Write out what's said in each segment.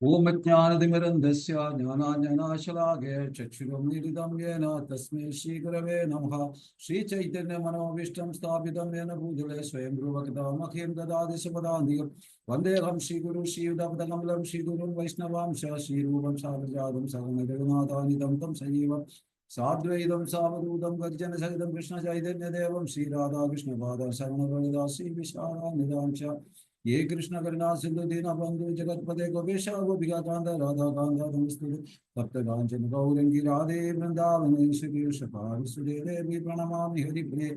ഓമജ്ഞാനതിമിരന്തസ്യ ജ്ഞാനാഞ്ജനാശലാകേ ചക്ഷുരുന്മിലിതം യേന തസ്മൈ ശ്രീഗുരവേ നമഃ. ശ്രീചൈതന്യമനോഭീഷ്ടം സ്ഥാപിതം യേന ഭൂതലേ സ്വയം രൂപകഥാമഹ്യം ദദാതി സുപദാന്തികം. വന്ദേഹം ശ്രീഗുരു ശ്രീയുതപദകമലം ശ്രീഗുരുൻ വൈഷ്ണവാംശ ശ്രീരൂപം സാഗരജാതം സകലരഘുനാഥാനിതം തം സജീവം സാദ്വൈതം സാവധൂതം ഗർജനസഹിതം കൃഷ്ണചൈതന്യദേവം ശ്രീരാധാകൃഷ്ണപാദ ശരണലളിതാ ശ്രീ വിശാലാനിതാംശ. ये कृष्ण करुणा सिंधु दीनबंधु जगतपते गोपेश गोपिकाकांत राधाकांत नमस्ते तप्त कांचन गौरंगी राधे वृंदावनेश्वरी कृष्णपाद देवी प्रणमामि हरिप्रिये.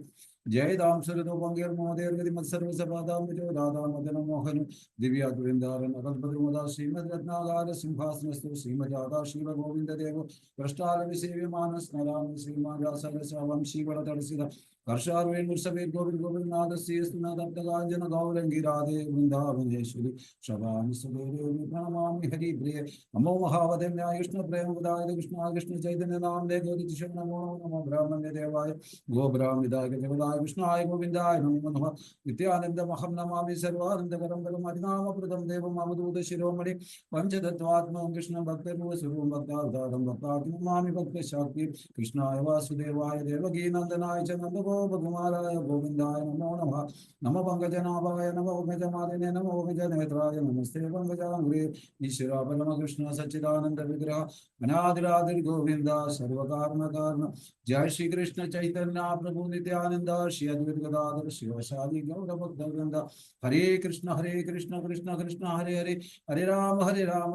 जय दाम सरदोपंगेर मोदेर गति मत्सर्व सपादाम जो राधा मदन मोहन दिव्यात वृंदावन अकल्पतरु मुदा श्रीमद रत्नागार सिंहासनस्तु श्रीमद राधा शिव गोविंद देव प्रष्टालवि सेव्यमान स्मरामि श्रीमान रासर श्रवं शिवड़ तड़सिद कर्षार्वेण मुर्सवेद गोविंद गोविंद नाद श्रीस्तुनाथ तप्तकांचन गौरंगी राधे वृंदावनेश्वरी शवामि सुदेवी प्रणमामि हरिप्रिये. नमो महावदन्याय कृष्ण प्रेम उदाय कृष्ण कृष्ण चैतन्य नाम दे गोदिश नमो नमो ब्राह्मण्य देवाय गो ब्राह्मणाय जगदाय कृष्णाय गोविंदाय नमो नमः. नित्यानंदमहं नमामि सर्वानंदकरं परम हरिनामप्रदं देवम् अवधूत शिरोमणि पंचतत्त्वात्मकं कृष्णं भक्तरूपं भक्तावतारं भक्ताख्यं नमामि भक्तशाक्ति. कृष्णाय वासुदेवाय देवकी नंदनाय च नन्दगोपकुमाराय गोविंदाय नमो नमः. नमो पंकजनाभाय नमो पंकजमालिने नमो पंकजनेत्राय नमस्ते पंकजाङ्घ्रे. ईश्वर परमकृष्ण सच्चिदानंद विग्रह अनादिरादिर गोविंद सर्वकारण कारण. जय श्री कृष्ण चैतन्य प्रभु नित्यानंद श्री अद्वैत गदाधर शिवशादि गौरभक्तवृंद. हरे कृष्ण कृष्ण कृष्ण हरे हरे हरे राम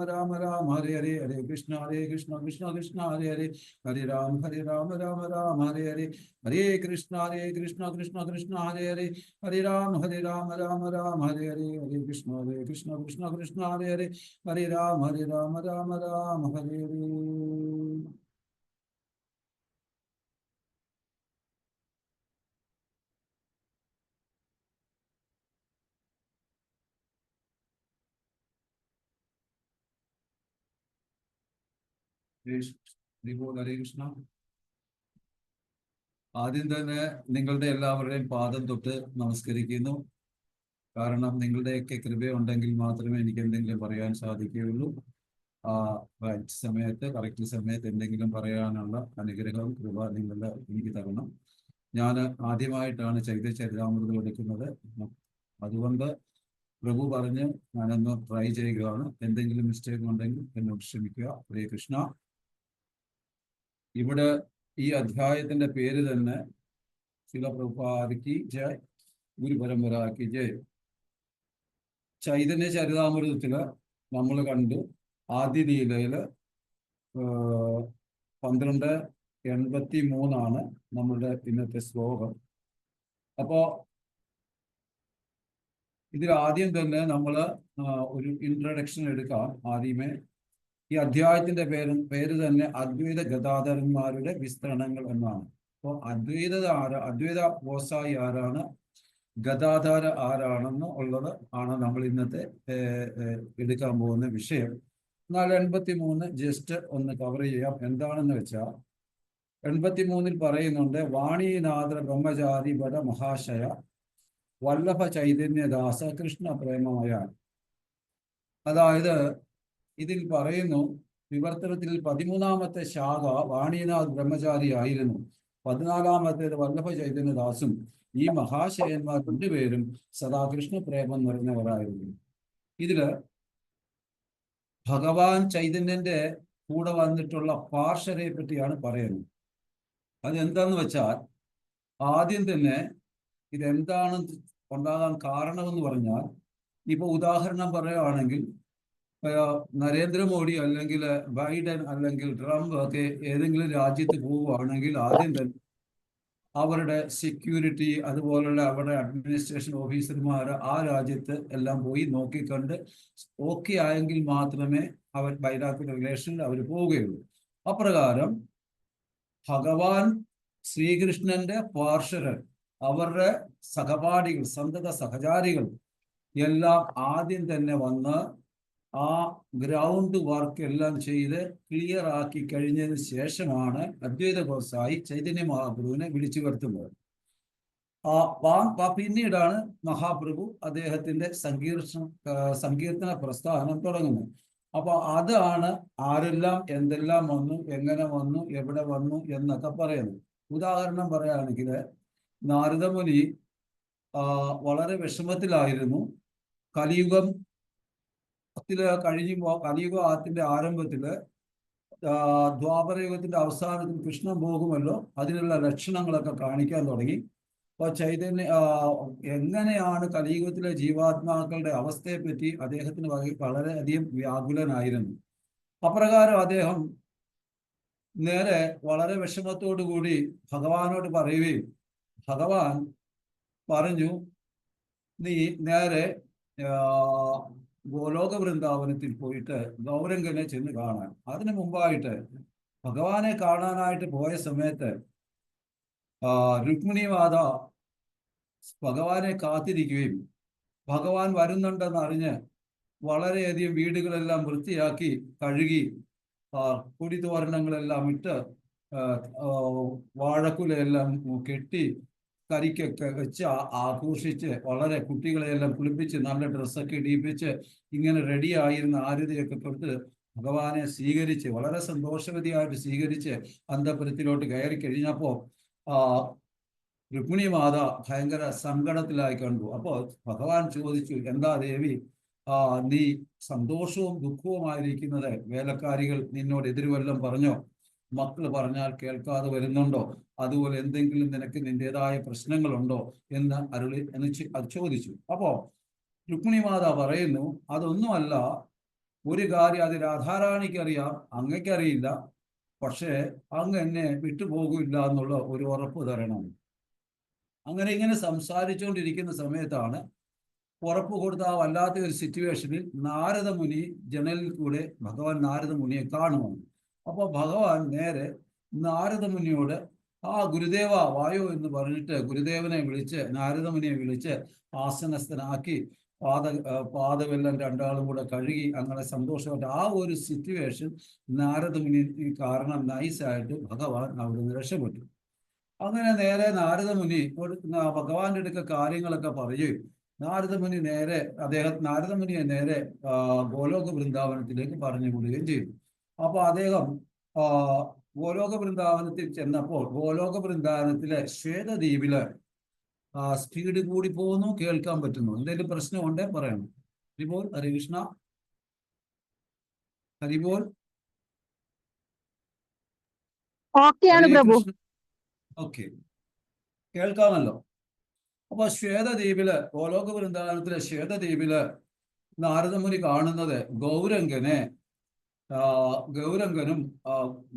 राम राम हरे हरे हरे कृष्ण कृष्ण कृष्ण हरे हरे हरे राम राम राम हरे हरे हरे कृष्ण कृष्ण कृष्ण हरे हरे हरे राम राम राम हरे हरे हरे कृष्ण कृष्ण कृष्ण हरे हरे हरे राम राम राम हरे हरे. ഹരേ കൃഷ്ണ. ആദ്യം തന്നെ നിങ്ങളുടെ എല്ലാവരുടെയും പാദം തൊട്ട് നമസ്കരിക്കുന്നു. കാരണം നിങ്ങളുടെയൊക്കെ കൃപയുണ്ടെങ്കിൽ മാത്രമേ എനിക്ക് എന്തെങ്കിലും പറയാൻ സാധിക്കുകയുള്ളൂ. കറക്റ്റ് സമയത്ത് എന്തെങ്കിലും പറയാനുള്ള അനുഗ്രഹവും കൃപ നിങ്ങളുടെ എനിക്ക് തരണം. ഞാൻ ആദ്യമായിട്ടാണ് ചരിതാമൃതം എടുക്കുന്നത്. അതുകൊണ്ട് പ്രഭു പറഞ്ഞ് ഞാനൊന്ന് ട്രൈ ചെയ്യുകയാണ്. എന്തെങ്കിലും മിസ്റ്റേക്ക് ഉണ്ടെങ്കിൽ എന്നോട് ക്ഷമിക്കുക. ഹരേ കൃഷ്ണ. ഇവിടെ ഈ അധ്യായത്തിന്റെ പേര് തന്നെ ശില പ്രഭുപാദിക്ക് ജയ്, ഗുരു പരമ്പരാക്ക് ജയ്. ചൈതന്യ ചരിതാമൃതത്തില് നമ്മൾ കണ്ടു ആദ്യ ലീലയില് 1283 നമ്മളുടെ ഇന്നത്തെ ശ്ലോകം. അപ്പോ ഇതിൽ ആദ്യം തന്നെ നമ്മൾ ഒരു ഇൻട്രഡക്ഷൻ എടുക്കാം. ആദ്യമേ ഈ അധ്യായത്തിന്റെ പേര് തന്നെ അദ്വൈത ഗദാധരന്മാരുടെ വിസ്തരണങ്ങൾ എന്നാണ്. അപ്പോൾ അദ്വൈത ഗോസായി ആരാണ്, ഗദാധര ആരാണെന്ന് ഉള്ളത് ആണ് നമ്മൾ ഇന്നത്തെ എടുക്കാൻ പോകുന്ന വിഷയം. എന്നാൽ 83 ജസ്റ്റ് ഒന്ന് കവർ ചെയ്യാം. എന്താണെന്ന് വെച്ചാൽ 83 പറയുന്നുണ്ട്, വാണീനാഥ ബ്രഹ്മചാരി വട മഹാശയ വല്ലഭ ചൈതന്യദാസ കൃഷ്ണ പ്രേമമായ. അതായത് ഇതിൽ പറയുന്നു, വിവർത്തനത്തിൽ 13ാമത്തെ ശാഖ വാണീനാഥ് ബ്രഹ്മചാരി ആയിരുന്നു, 14ാമത്തേത് വല്ലഭ ചൈതന്യദാസും. ഈ മഹാശയന്മാർ രണ്ടുപേരും സദാ കൃഷ്ണ പ്രേമം നിറഞ്ഞവരായിരുന്നു. ഇതില് ഭഗവാൻ ചൈതന്യന്റെ കൂടെ വന്നിട്ടുള്ള പാർശ്വരെ പറ്റിയാണ് പറയുന്നത്. അതെന്താന്ന് വെച്ചാൽ ആദ്യം തന്നെ ഇതെന്താണ് ഉണ്ടാകാൻ കാരണമെന്ന് പറഞ്ഞാൽ, ഇപ്പൊ ഉദാഹരണം പറയുകയാണെങ്കിൽ നരേന്ദ്രമോദി അല്ലെങ്കിൽ ബൈഡൻ അല്ലെങ്കിൽ ട്രംപ് ഒക്കെ ഏതെങ്കിലും രാജ്യത്ത് പോവുകയാണെങ്കിൽ ആദ്യം തന്നെ അവരുടെ സെക്യൂരിറ്റി അതുപോലുള്ള അവരുടെ അഡ്മിനിസ്ട്രേഷൻ ഓഫീസർമാർ ആ രാജ്യത്ത് എല്ലാം പോയി നോക്കിക്കണ്ട് ഓക്കെ ആയെങ്കിൽ മാത്രമേ അവർ ബൈലാറ്ററൽ റിലേഷനിൽ അവർ പോവുകയുള്ളൂ. അപ്രകാരം ഭഗവാൻ ശ്രീകൃഷ്ണന്റെ പാർശ്വരൻ, അവരുടെ സഹപാഠികൾ, സന്തത സഹചാരികൾ എല്ലാം ആദ്യം തന്നെ വന്ന് ആ ഗ്രൗണ്ട് വർക്ക് എല്ലാം ചെയ്ത് ക്ലിയർ ആക്കി കഴിഞ്ഞതിന് ശേഷമാണ് അദ്വൈത ഗോസായി ചൈതന്യ മഹാപ്രഭുവിനെ വിളിച്ചു വരുത്തുന്നത്. പിന്നീടാണ് മഹാപ്രഭു അദ്ദേഹത്തിന്റെ സങ്കീർത്തന പ്രസ്ഥാനം തുടങ്ങുന്നത്. അപ്പൊ അതാണ് ആരെല്ലാം എന്തെല്ലാം വന്നു, എങ്ങനെ വന്നു, എവിടെ വന്നു എന്നൊക്കെ പറയുന്നത്. ഉദാഹരണം പറയുകയാണെങ്കിൽ നാരദമുനി വളരെ വിഷമത്തിലായിരുന്നു. കലിയുഗത്തിന്റെ ആരംഭത്തില് ദ്വാപരയുഗത്തിന്റെ അവസാനത്തിൽ കൃഷ്ണൻ പോകുമല്ലോ, അതിനുള്ള ലക്ഷണങ്ങളൊക്കെ കാണിക്കാൻ തുടങ്ങി. അപ്പൊ എങ്ങനെയാണ് കലിയുഗത്തിലെ ജീവാത്മാക്കളുടെ അവസ്ഥയെപ്പറ്റി അദ്ദേഹത്തിന് വളരെയധികം വ്യാകുലനായിരുന്നു. അപ്രകാരം അദ്ദേഹം നേരെ വളരെ വിഷമത്തോടു കൂടി ഭഗവാനോട് പറയുകയും ഭഗവാൻ പറഞ്ഞു, നീ നേരെ ഗോലോക വൃന്ദാവനത്തിൽ പോയിട്ട് ഗൗരംഗനെ ചെന്ന് കാണാൻ. അതിനു മുമ്പായിട്ട് ഭഗവാനെ കാണാനായിട്ട് പോയ സമയത്ത് രുക്മിണി മാത ഭഗവാനെ കാത്തിരിക്കുകയും ഭഗവാൻ വരുന്നുണ്ടെന്ന് അറിഞ്ഞ് വളരെയധികം വീടുകളെല്ലാം വൃത്തിയാക്കി കഴുകി കൊടിതോരണങ്ങളെല്ലാം ഇട്ട് വാഴക്കുലയെല്ലാം കെട്ടി കരിക്കൊക്കെ വെച്ച് ആഘോഷിച്ച് വളരെ കുട്ടികളെയെല്ലാം കുളിപ്പിച്ച് നല്ല ഡ്രസ്സൊക്കെ ഇടിയിപ്പിച്ച് ഇങ്ങനെ റെഡി ആയിരുന്ന ആരതിയൊക്കെ കൊടുത്ത് ഭഗവാനെ സ്വീകരിച്ച് വളരെ സന്തോഷവതിയായിട്ട് സ്വീകരിച്ച് അന്തപുരത്തിലോട്ട് കയറി കഴിഞ്ഞപ്പോൾ രുക്മിണി മാത ഭയങ്കര സങ്കടത്തിലായി കണ്ടു. അപ്പോൾ ഭഗവാൻ ചോദിച്ചു, എന്താ ദേവി നീ സന്തോഷവും ദുഃഖവുമായിരിക്കുന്നത്? വേലക്കാരികൾ നിന്നോട് എതിരുവല്ലം പറഞ്ഞോ? മക്കൾ പറഞ്ഞാൽ കേൾക്കാതെ വരുന്നുണ്ടോ? അതുപോലെ എന്തെങ്കിലും നിനക്ക് നിന്റേതായ പ്രശ്നങ്ങളുണ്ടോ എന്ന് അത് ചോദിച്ചു. അപ്പോ രുക്മിണി മാത പറയുന്നു, അതൊന്നുമല്ല, ഒരു കാര്യം അത് രാധാറാണിക്കറിയാം, അങ്ങയ്ക്കറിയില്ല. പക്ഷേ അങ്ങ് എന്നെ വിട്ടുപോകില്ല എന്നുള്ള ഒരു ഉറപ്പ് തരണം. അങ്ങനെ ഇങ്ങനെ സംസാരിച്ചുകൊണ്ടിരിക്കുന്ന സമയത്താണ് ഉറപ്പ് കൊടുത്ത ആ വല്ലാത്ത ഒരു സിറ്റുവേഷനിൽ നാരദമുനി ജനലിൽ കൂടെ ഭഗവാൻ നാരദമുനിയെ കാണുവാണ്. അപ്പോൾ ഭഗവാൻ നേരെ നാരദമുനിയോട് ഗുരുദേവ വായോ എന്ന് പറഞ്ഞിട്ട് ഗുരുദേവനെ വിളിച്ച് നാരദമുനിയെ വിളിച്ച് ആസനസ്ഥനാക്കി പാദമെല്ലാം രണ്ടാളും കൂടെ കഴുകി അങ്ങനെ സന്തോഷമായിട്ട് ആ ഒരു സിറ്റുവേഷൻ നാരദമുനി കാരണം നൈസായിട്ട് ഭഗവാൻ അവിടുന്ന് രക്ഷപ്പെട്ടു. അങ്ങനെ നേരെ നാരദമുനി ഭഗവാന്റെ അടുക്ക കാര്യങ്ങളൊക്കെ പറയുകയും നാരദമുനിയെ നേരെ ഗോലോക വൃന്ദാവനത്തിലേക്ക് പറഞ്ഞു വിടുകയും ചെയ്തു. അപ്പൊ അദ്ദേഹം ഗോലോക വൃന്ദാവനത്തിൽ ചെന്നപ്പോൾ ഗോലോക വൃന്ദാവനത്തിലെ ശ്വേതദ്വീപില് സ്പീഡ് കൂടി പോകുന്നു, കേൾക്കാൻ പറ്റുന്നു. എന്തെങ്കിലും പ്രശ്നമുണ്ടേ പറയണം. ഹരിബോൽ, ഹരികൃഷ്ണ, ഹരിബോൽ. ഓക്കെ, കേൾക്കാമല്ലോ. അപ്പൊ ശ്വേതദ്വീപില് ഗോലോക വൃന്ദാവനത്തിലെ ശ്വേതദ്വീപില് നാരദമുനി കാണുന്നത് ഗൗരംഗനും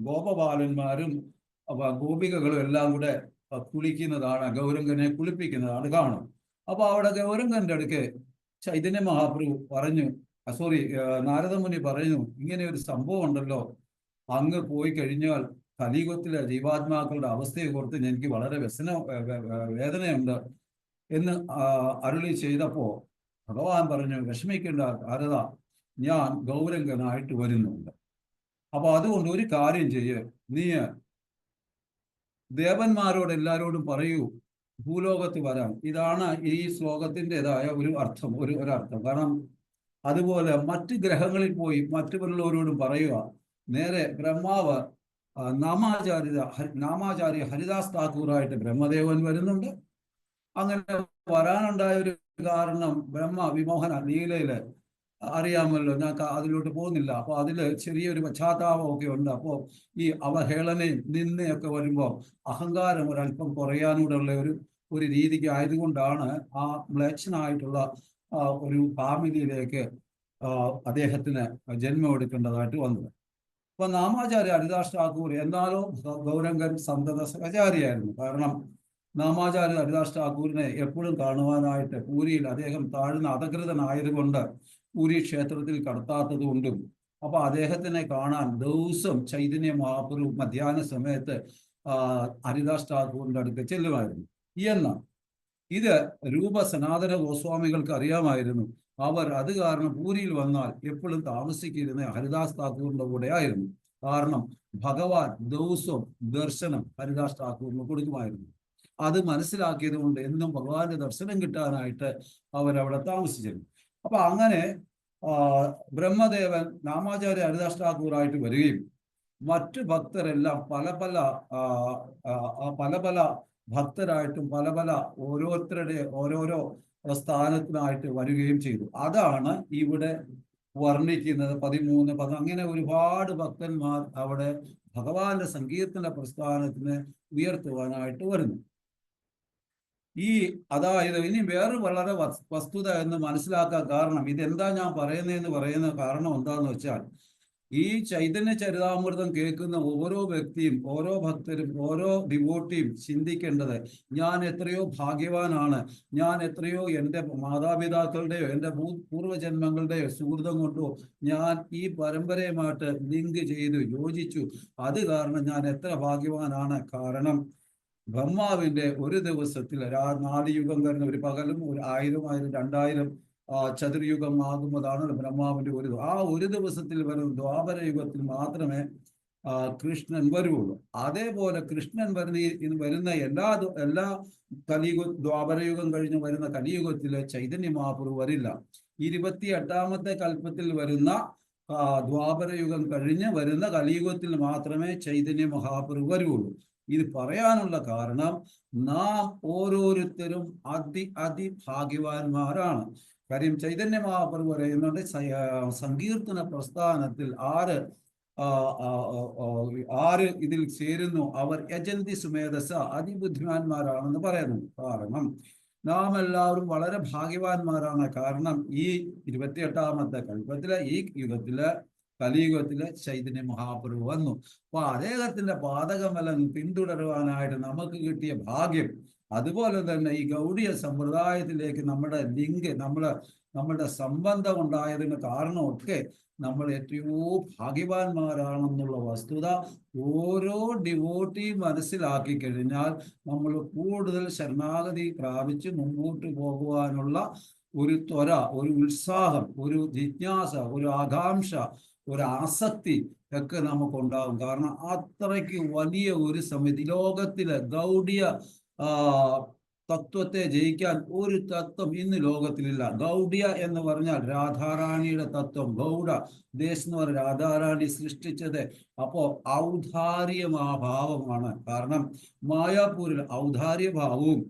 ഗോപബാലന്മാരും ഗോപികകളും എല്ലാം കൂടെ കുളിക്കുന്നതാണ്, ഗൗരംഗനെ കുളിപ്പിക്കുന്നതാണ് കാണും. അപ്പൊ അവിടെ ഗൗരംഗന്റെ അടുക്ക് ചൈതന്യ മഹാപ്രഭു പറഞ്ഞു, നാരദമുനി പറഞ്ഞു, ഇങ്ങനെ ഒരു സംഭവം ഉണ്ടല്ലോ, അങ്ങ് പോയി കഴിഞ്ഞാൽ കലിയുഗത്തിലെ ജീവാത്മാക്കളുടെ അവസ്ഥയെ കുറിച്ച് എനിക്ക് വളരെ വേദനയുണ്ട് എന്ന് അരുളി ചെയ്തപ്പോ ഭഗവാൻ പറഞ്ഞു, വിഷമിക്കേണ്ട ഭാരത, ഞാൻ ഗൗരംഗനായിട്ട് വരുന്നുണ്ട്. അപ്പൊ അതുകൊണ്ട് ഒരു കാര്യം ചെയ്യ്, നീ ദേവന്മാരോട് എല്ലാരോടും പറയൂ ഭൂലോകത്ത് വരാൻ. ഇതാണ് ഈ ശ്ലോകത്തിൻ്റെതായ ഒരു അർത്ഥം. കാരണം അതുപോലെ മറ്റ് ഗ്രഹങ്ങളിൽ പോയി മറ്റുള്ളവരോടും പറയുക. നേരെ ബ്രഹ്മാവ് നാമാചാര്യ ഹരിദാസ് താക്കൂറായിട്ട് ബ്രഹ്മദേവൻ വരുന്നുണ്ട്. അങ്ങനെ വരാനുണ്ടായ ഒരു കാരണം ബ്രഹ്മ വിമോഹന ലീലയില് അറിയാമല്ലോ, ഞാൻ അതിലോട്ട് പോകുന്നില്ല. അപ്പൊ അതില് ചെറിയൊരു പശ്ചാത്താപമൊക്കെ ഉണ്ട്. അപ്പോൾ ഈ അവഹേളനയും നിന്നയൊക്കെ വരുമ്പോൾ അഹങ്കാരം ഒരല്പം കുറയാനൂടെയുള്ള ഒരു രീതിക്ക് ആയതുകൊണ്ടാണ് ആ മ്ലേച്ഛനായിട്ടുള്ള ഒരു ഫാമിലിയിലേക്ക് അദ്ദേഹത്തിന് ജന്മം എടുക്കേണ്ടതായിട്ട് വന്നത്. അപ്പൊ നാമാചാര്യ ഹരിദാസ് ഠാക്കൂർ എന്നാലോ ഗൗരംഗൻ സന്തത സഹചാരിയായിരുന്നു. കാരണം നാമാചാര്യ ഹരിദാസ് ഠാക്കൂറിനെ എപ്പോഴും കാണുവാനായിട്ട് പൂരിയിൽ അദ്ദേഹം താഴ്ന്ന അധകൃതനായതുകൊണ്ട് പൂരി ക്ഷേത്രത്തിൽ കടത്താത്തത് കൊണ്ടും അപ്പൊ അദ്ദേഹത്തിനെ കാണാൻ ദിവസം ചൈതന്യ മഹാപ്രഭു മധ്യാഹ്ന സമയത്ത് ഹരിദാസ് ഠാക്കൂറിന്റെ അടുത്ത് ചെല്ലുമായിരുന്നു. എന്നാൽ ഇത് രൂപ സനാതന ഗോസ്വാമികൾക്ക് അറിയാമായിരുന്നു. അവർ അത് കാരണം പൂരിയിൽ വന്നാൽ എപ്പോഴും താമസിക്കുന്ന ഹരിദാസ് ഠാക്കൂറിന്റെ കൂടെ ആയിരുന്നു. കാരണം ഭഗവാൻ ദിവസവും ദർശനം ഹരിദാസ് ഠാക്കൂറിന് കൊടുക്കുമായിരുന്നു. അത് മനസ്സിലാക്കിയത് കൊണ്ട് എന്നും ഭഗവാന്റെ ദർശനം കിട്ടാനായിട്ട് അവരവിടെ താമസിച്ചിരുന്നു. അപ്പൊ അങ്ങനെ ബ്രഹ്മദേവൻ രാമാചാര്യ ഹരിദാസ് ഠാക്കൂറായിട്ട് വരികയും മറ്റു ഭക്തരെല്ലാം പല പല ഭക്തരായിട്ടും പല ഓരോരുത്തരുടെ ഓരോരോ സ്ഥാനത്തിനായിട്ട് വരികയും ചെയ്തു. അതാണ് ഇവിടെ വർണ്ണിക്കുന്നത്. 13 അങ്ങനെ ഒരുപാട് ഭക്തന്മാർ അവിടെ ഭഗവാന്റെ സങ്കീർത്തന പ്രസ്ഥാനത്തിന് ഉയർത്തുവാനായിട്ട് വരുന്നു. അതായത് ഇനി വേറെ വളരെ വസ്തുത എന്ന് മനസ്സിലാക്കാൻ കാരണം, ഇതെന്താ ഞാൻ പറയുന്ന കാരണം എന്താന്ന് വെച്ചാൽ, ഈ ചൈതന്യ ചരിതാമൃതം കേൾക്കുന്ന ഓരോ വ്യക്തിയും, ഓരോ ഭക്തരും, ഓരോ ഡിവോട്ടിയും ചിന്തിക്കേണ്ടത്, ഞാൻ എത്രയോ ഭാഗ്യവാനാണ്, ഞാൻ എത്രയോ എൻ്റെ മാതാപിതാക്കളുടെയോ എൻ്റെ പൂർവ്വജന്മങ്ങളുടെയോ സുഹൃതം കൊണ്ടോ ഞാൻ ഈ പരമ്പരയുമായിട്ട് ലിങ്ക് ചെയ്തു യോജിച്ചു, അത് കാരണം ഞാൻ എത്ര ഭാഗ്യവാനാണ്. കാരണം ബ്രഹ്മാവിന്റെ ഒരു ദിവസത്തിൽ 4 യുഗം വരുന്ന ഒരു പകലും ഒരു 1000 2000 ചതുർയുഗം ആകുന്നതാണ് ബ്രഹ്മാവിന്റെ ഒരു ദിവസത്തിൽ വരുന്ന ദ്വാപര യുഗത്തിൽ മാത്രമേ കൃഷ്ണൻ വരുള്ളൂ. അതേപോലെ കൃഷ്ണൻ വരുന്ന എല്ലാ ദ്വാപരയുഗം കഴിഞ്ഞ് വരുന്ന കലിയുഗത്തില് ചൈതന്യ മഹാപ്രഭു വരില്ല. 28ാമത്തെ കൽപ്പത്തിൽ വരുന്ന ദ്വാപരയുഗം കഴിഞ്ഞ് വരുന്ന കലിയുഗത്തിൽ മാത്രമേ ചൈതന്യ മഹാപ്രഭു വരുള്ളൂ. ഇത് പറയാനുള്ള കാരണം, നാം ഓരോരുത്തരും അതിഭാഗ്യവാന്മാരാണ്. കാര്യം ചൈതന്യ മഹാപ്രഭു പറയുന്നുണ്ട്, സങ്കീർത്തന പ്രസ്ഥാനത്തിൽ ആര് ഇതിൽ ചേരുന്നു അവർ യജന്തി സുമേധസ, അതിബുദ്ധിമാന്മാരാണെന്ന് പറയുന്നു. കാരണം നാം എല്ലാവരും വളരെ ഭാഗ്യവാന്മാരാണ്. കാരണം ഈ 28ാമത്തെ കൽപ്പത്തിലെ ഈ കലിയുഗത്തിലെ ചൈതന്യ മഹാപ്രഭു വന്നു. അപ്പൊ അദ്ദേഹത്തിന്റെ പാദകമലം പിന്തുടരുവാനായിട്ട് നമുക്ക് കിട്ടിയ ഭാഗ്യം, അതുപോലെ തന്നെ ഈ ഗൗഡീയ സമ്പ്രദായത്തിലേക്ക് നമ്മുടെ ലിങ്ക്, നമ്മുടെ സംബന്ധം ഉണ്ടായതിന് കാരണമൊക്കെ നമ്മൾ എത്രയോ ഭാഗ്യവാന്മാരാണെന്നുള്ള വസ്തുത ഓരോ ഡിവോട്ടിയും മനസ്സിലാക്കി കഴിഞ്ഞാൽ നമ്മൾ കൂടുതൽ ശരണാഗതി പ്രാപിച്ച് മുമ്പോട്ട് പോകുവാനുള്ള ഒരു ത്വര, ഒരു ഉത്സാഹം, ഒരു ജിജ്ഞാസ, ഒരു ആകാംക്ഷ, ഒരു ആസക്തി ഒക്കെ നമുക്കുണ്ടാകും. കാരണം അത്രയ്ക്ക് വലിയ ഒരു സമിതി, ലോകത്തിലെ ഗൗഡീയ തത്വത്തെ ജയിക്കാൻ ഒരു തത്വം ഇന്ന് ലോകത്തിലില്ല. ഗൗഡ്യ എന്ന് പറഞ്ഞാൽ രാധാറാണിയുടെ തത്വം. ഗൗഡ ദേശം എന്ന് പറഞ്ഞാൽ രാധാറാണി സൃഷ്ടിച്ചത്. അപ്പോ ഔദാര്യഭാവമാണ്. കാരണം മായാപൂരിൽ ഔദാര്യഭാവവും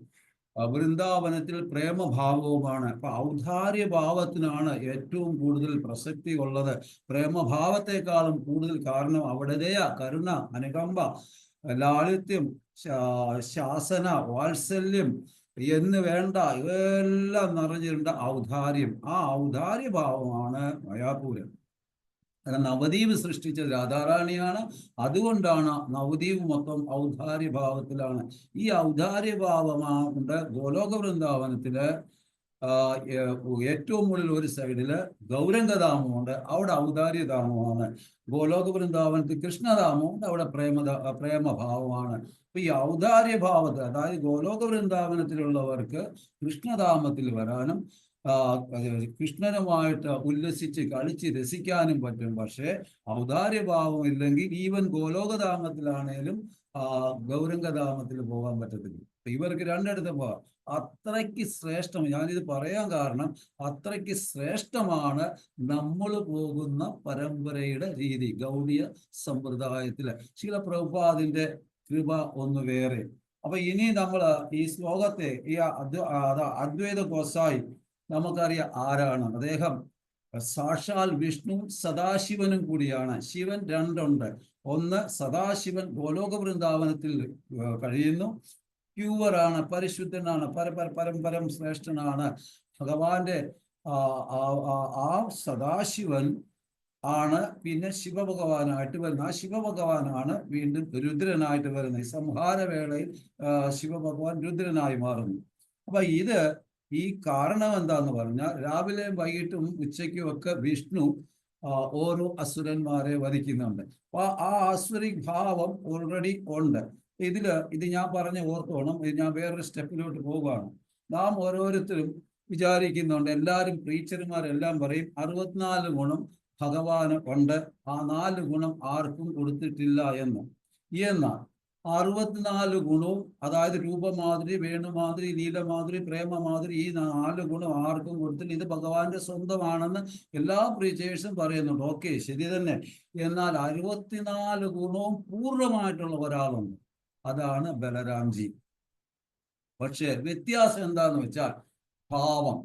വൃന്ദാവനത്തിൽ പ്രേമഭാവവുമാണ്. അപ്പൊ ഔദാര്യഭാവത്തിനാണ് ഏറ്റവും കൂടുതൽ പ്രസക്തി ഉള്ളത്, പ്രേമഭാവത്തെക്കാളും കൂടുതൽ. കാരണം അവിടതേയ കരുണ, അനുകമ്പ, ലാളിത്യം, ശാസന, വാത്സല്യം എന്ന് വേണ്ട ഇവയെല്ലാം നിറഞ്ഞിട്ടുണ്ട് ഔദാര്യം. ആ ഔദാര്യഭാവമാണ് മായാപൂരം. നവദ്വീപ് സൃഷ്ടിച്ചത് രാധാറാണിയാണ്. അതുകൊണ്ടാണ് നവദ്വീപ് മൊത്തം ഔദാര്യഭാവത്തിലാണ്. ഈ ഔദാര്യഭാവമുണ്ട് ഗോലോക വൃന്ദാവനത്തില്. ഏറ്റവും മുകളിൽ ഒരു സൈഡില് ഗൗരംഗധാമമുണ്ട്, അവിടെ ഔദാര്യധാമമാണ്. ഗോലോക വൃന്ദാവനത്തിൽ കൃഷ്ണധാമമുണ്ട്, അവിടെ പ്രേമഭാവമാണ്. അപ്പൊ ഈ ഔദാര്യഭാവത്തിൽ, അതായത് ഗോലോക വൃന്ദാവനത്തിലുള്ളവർക്ക് കൃഷ്ണധാമത്തിൽ വരാനും കൃഷ്ണനുമായിട്ട് ഉല്ലസിച്ച് കളിച്ച് രസിക്കാനും പറ്റും. പക്ഷെ ഔദാര്യഭാവം ഇല്ലെങ്കിൽ ഈവൻ ഗോലോകധാമത്തിലാണേലും ഗൗരംഗധാമത്തിൽ പോകാൻ പറ്റത്തില്ല. ഇവർക്ക് രണ്ടിടത്ത് പോകാം. അത്രയ്ക്ക് ശ്രേഷ്ഠം, ഞാനിത് പറയാൻ കാരണം അത്രയ്ക്ക് ശ്രേഷ്ഠമാണ് നമ്മൾ പോകുന്ന പരമ്പരയുടെ രീതി. ഗൗഡീയ സമ്പ്രദായത്തില് ശീല പ്രഭുപാദിന്റെ കൃപ ഒന്ന് വേറെ. അപ്പൊ ഇനി നമ്മൾ ഈ ശ്ലോകത്തെ, ഈ അദ്വൈത ഗോസായി നമുക്കറിയാം ആരാണ്. അദ്ദേഹം സാക്ഷാൽ വിഷ്ണു സദാശിവനും കൂടിയാണ്. ശിവൻ രണ്ടുണ്ട്. ഒന്ന് സദാശിവൻ ഗോലോക വൃന്ദാവനത്തിൽ കഴിയുന്നു, പ്യൂവറാണ്, പരിശുദ്ധനാണ്, പരമ്പരം ശ്രേഷ്ഠനാണ്. ഭഗവാന്റെ ആ സദാശിവൻ ആണ് പിന്നെ ശിവഭഗവാനായിട്ട് വരുന്നത്. ആ ശിവഭഗവാനാണ് വീണ്ടും രുദ്രനായിട്ട് വരുന്നത്. ഈ സംഹാരവേളയിൽ ശിവഭഗവാൻ രുദ്രനായി മാറുന്നു. അപ്പൊ ഈ കാരണം എന്താന്ന് പറഞ്ഞാൽ, രാവിലെയും വൈകിട്ടും ഉച്ചയ്ക്കും ഒക്കെ വിഷ്ണു ഓരോ അസുരന്മാരെ വധിക്കുന്നുണ്ട്. അപ്പൊ ആ ആസുരിക് ഭാവം ഓൾറെഡി ഉണ്ട്. ഇത് ഞാൻ പറഞ്ഞ ഓർത്തോണം. ഇത് ഞാൻ വേറൊരു സ്റ്റെപ്പിലോട്ട് പോവുകയാണ്. നാം ഓരോരുത്തരും വിചാരിക്കുന്നുണ്ട്, എല്ലാവരും പ്രീച്ചർമാരെല്ലാം പറയും 64 ഗുണം ഭഗവാന് ഉണ്ട്, ആ 4 ഗുണം ആർക്കും കൊടുത്തിട്ടില്ല എന്ന്. എന്നാൽ 64 ഗുണവും, അതായത് രൂപമാതിരി, വേണുമാതിരി, നീലമാതിരി, പ്രേമമാതിരി, ഈ 4 ഗുണം ആർക്കും കൊടുത്തില്ല. ഇത് ഭഗവാന്റെ സ്വന്തമാണെന്ന് എല്ലാ പ്രീച്ചേഴ്സും പറയുന്നുണ്ട്. ഓക്കെ, ശരി തന്നെ. എന്നാൽ 64 ഗുണവും പൂർണ്ണമായിട്ടുള്ള ഒരാളുണ്ട്, അതാണ് ബലരാംജി. പക്ഷെ വ്യത്യാസം എന്താന്ന് വെച്ചാൽ ഭാവം.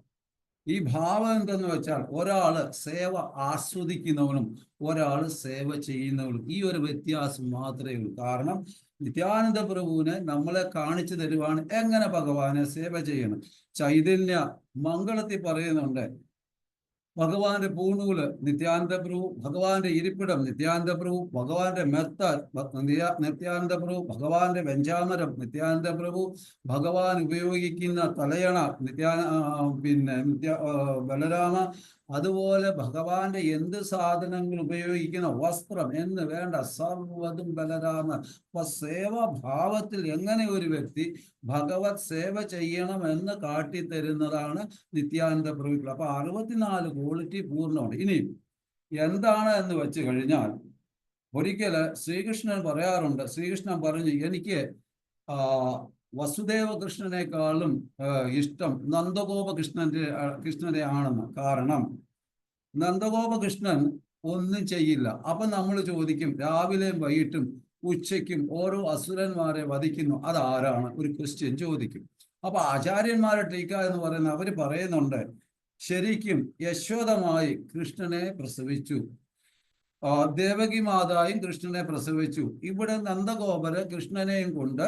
ഈ ഭാവം എന്തെന്ന് വെച്ചാൽ ഒരാള് സേവ ആസ്വദിക്കുന്നവനും ഒരാള് സേവ ചെയ്യുന്നവനും, ഈ ഒരു വ്യത്യാസം മാത്രമേ ഉള്ളൂ. കാരണം നിത്യാനന്ദ പ്രഭുവിനെ നമ്മളെ കാണിച്ചു തരുവാണ് എങ്ങനെ ഭഗവാനെ സേവ ചെയ്യണം. ചൈതന്യ മംഗളത്തിൽ പറയുന്നുണ്ട്, ഭഗവാന്റെ പൂണൂല് നിത്യാനന്ദ പ്രഭു, ഭഗവാന്റെ ഇരിപ്പിടം നിത്യാനന്ദ പ്രഭു, ഭഗവാന്റെ മെത്ത നിത്യാനന്ദ പ്രഭു, ഭഗവാന്റെ വെഞ്ചാമരം നിത്യാനന്ദ പ്രഭു, ഭഗവാൻ ഉപയോഗിക്കുന്ന തലയണ ബലരാമ, അതുപോലെ ഭഗവാന്റെ എന്ത് സാധനങ്ങൾ ഉപയോഗിക്കുന്ന വസ്ത്രം എന്ന് വേണ്ട സർവ്വതും ബലരാമ. അപ്പൊ സേവാഭാവത്തിൽ എങ്ങനെ ഒരു വ്യക്തി ഭഗവത് സേവ ചെയ്യണമെന്ന് കാട്ടിത്തരുന്നതാണ് നിത്യാനന്ദ പ്രഭുക്കൾ. അപ്പൊ 64 ക്വാളിറ്റി പൂർണ്ണമുണ്ട്. ഇനി എന്താണ് എന്ന് വെച്ച് കഴിഞ്ഞാൽ, ഒരിക്കല് ശ്രീകൃഷ്ണൻ പറയാറുണ്ട്, ശ്രീകൃഷ്ണൻ പറഞ്ഞു, എനിക്ക് വസുദേവ കൃഷ്ണനേക്കാളും ഇഷ്ടം നന്ദഗോപ കൃഷ്ണനെ ആണെന്ന്. കാരണം നന്ദഗോപകൃഷ്ണൻ ഒന്നും ചെയ്യില്ല. അപ്പൊ നമ്മൾ ചോദിക്കും, രാവിലെയും വൈകിട്ടും ഉച്ചയ്ക്കും ഓരോ അസുരന്മാരെ വധിക്കുന്നു, അതാരാണ്? ഒരു ക്വസ്റ്റ്യൻ ചോദിക്കും. അപ്പൊ ആചാര്യന്മാരെ ടീക്ക എന്ന് പറയുന്ന അവര് പറയുന്നുണ്ട്, ശരിക്കും യശോദമായി കൃഷ്ണനെ പ്രസവിച്ചു, ദേവകി മാതായും കൃഷ്ണനെ പ്രസവിച്ചു. ഇവിടെ നന്ദഗോപര് കൃഷ്ണനെയും കൊണ്ട്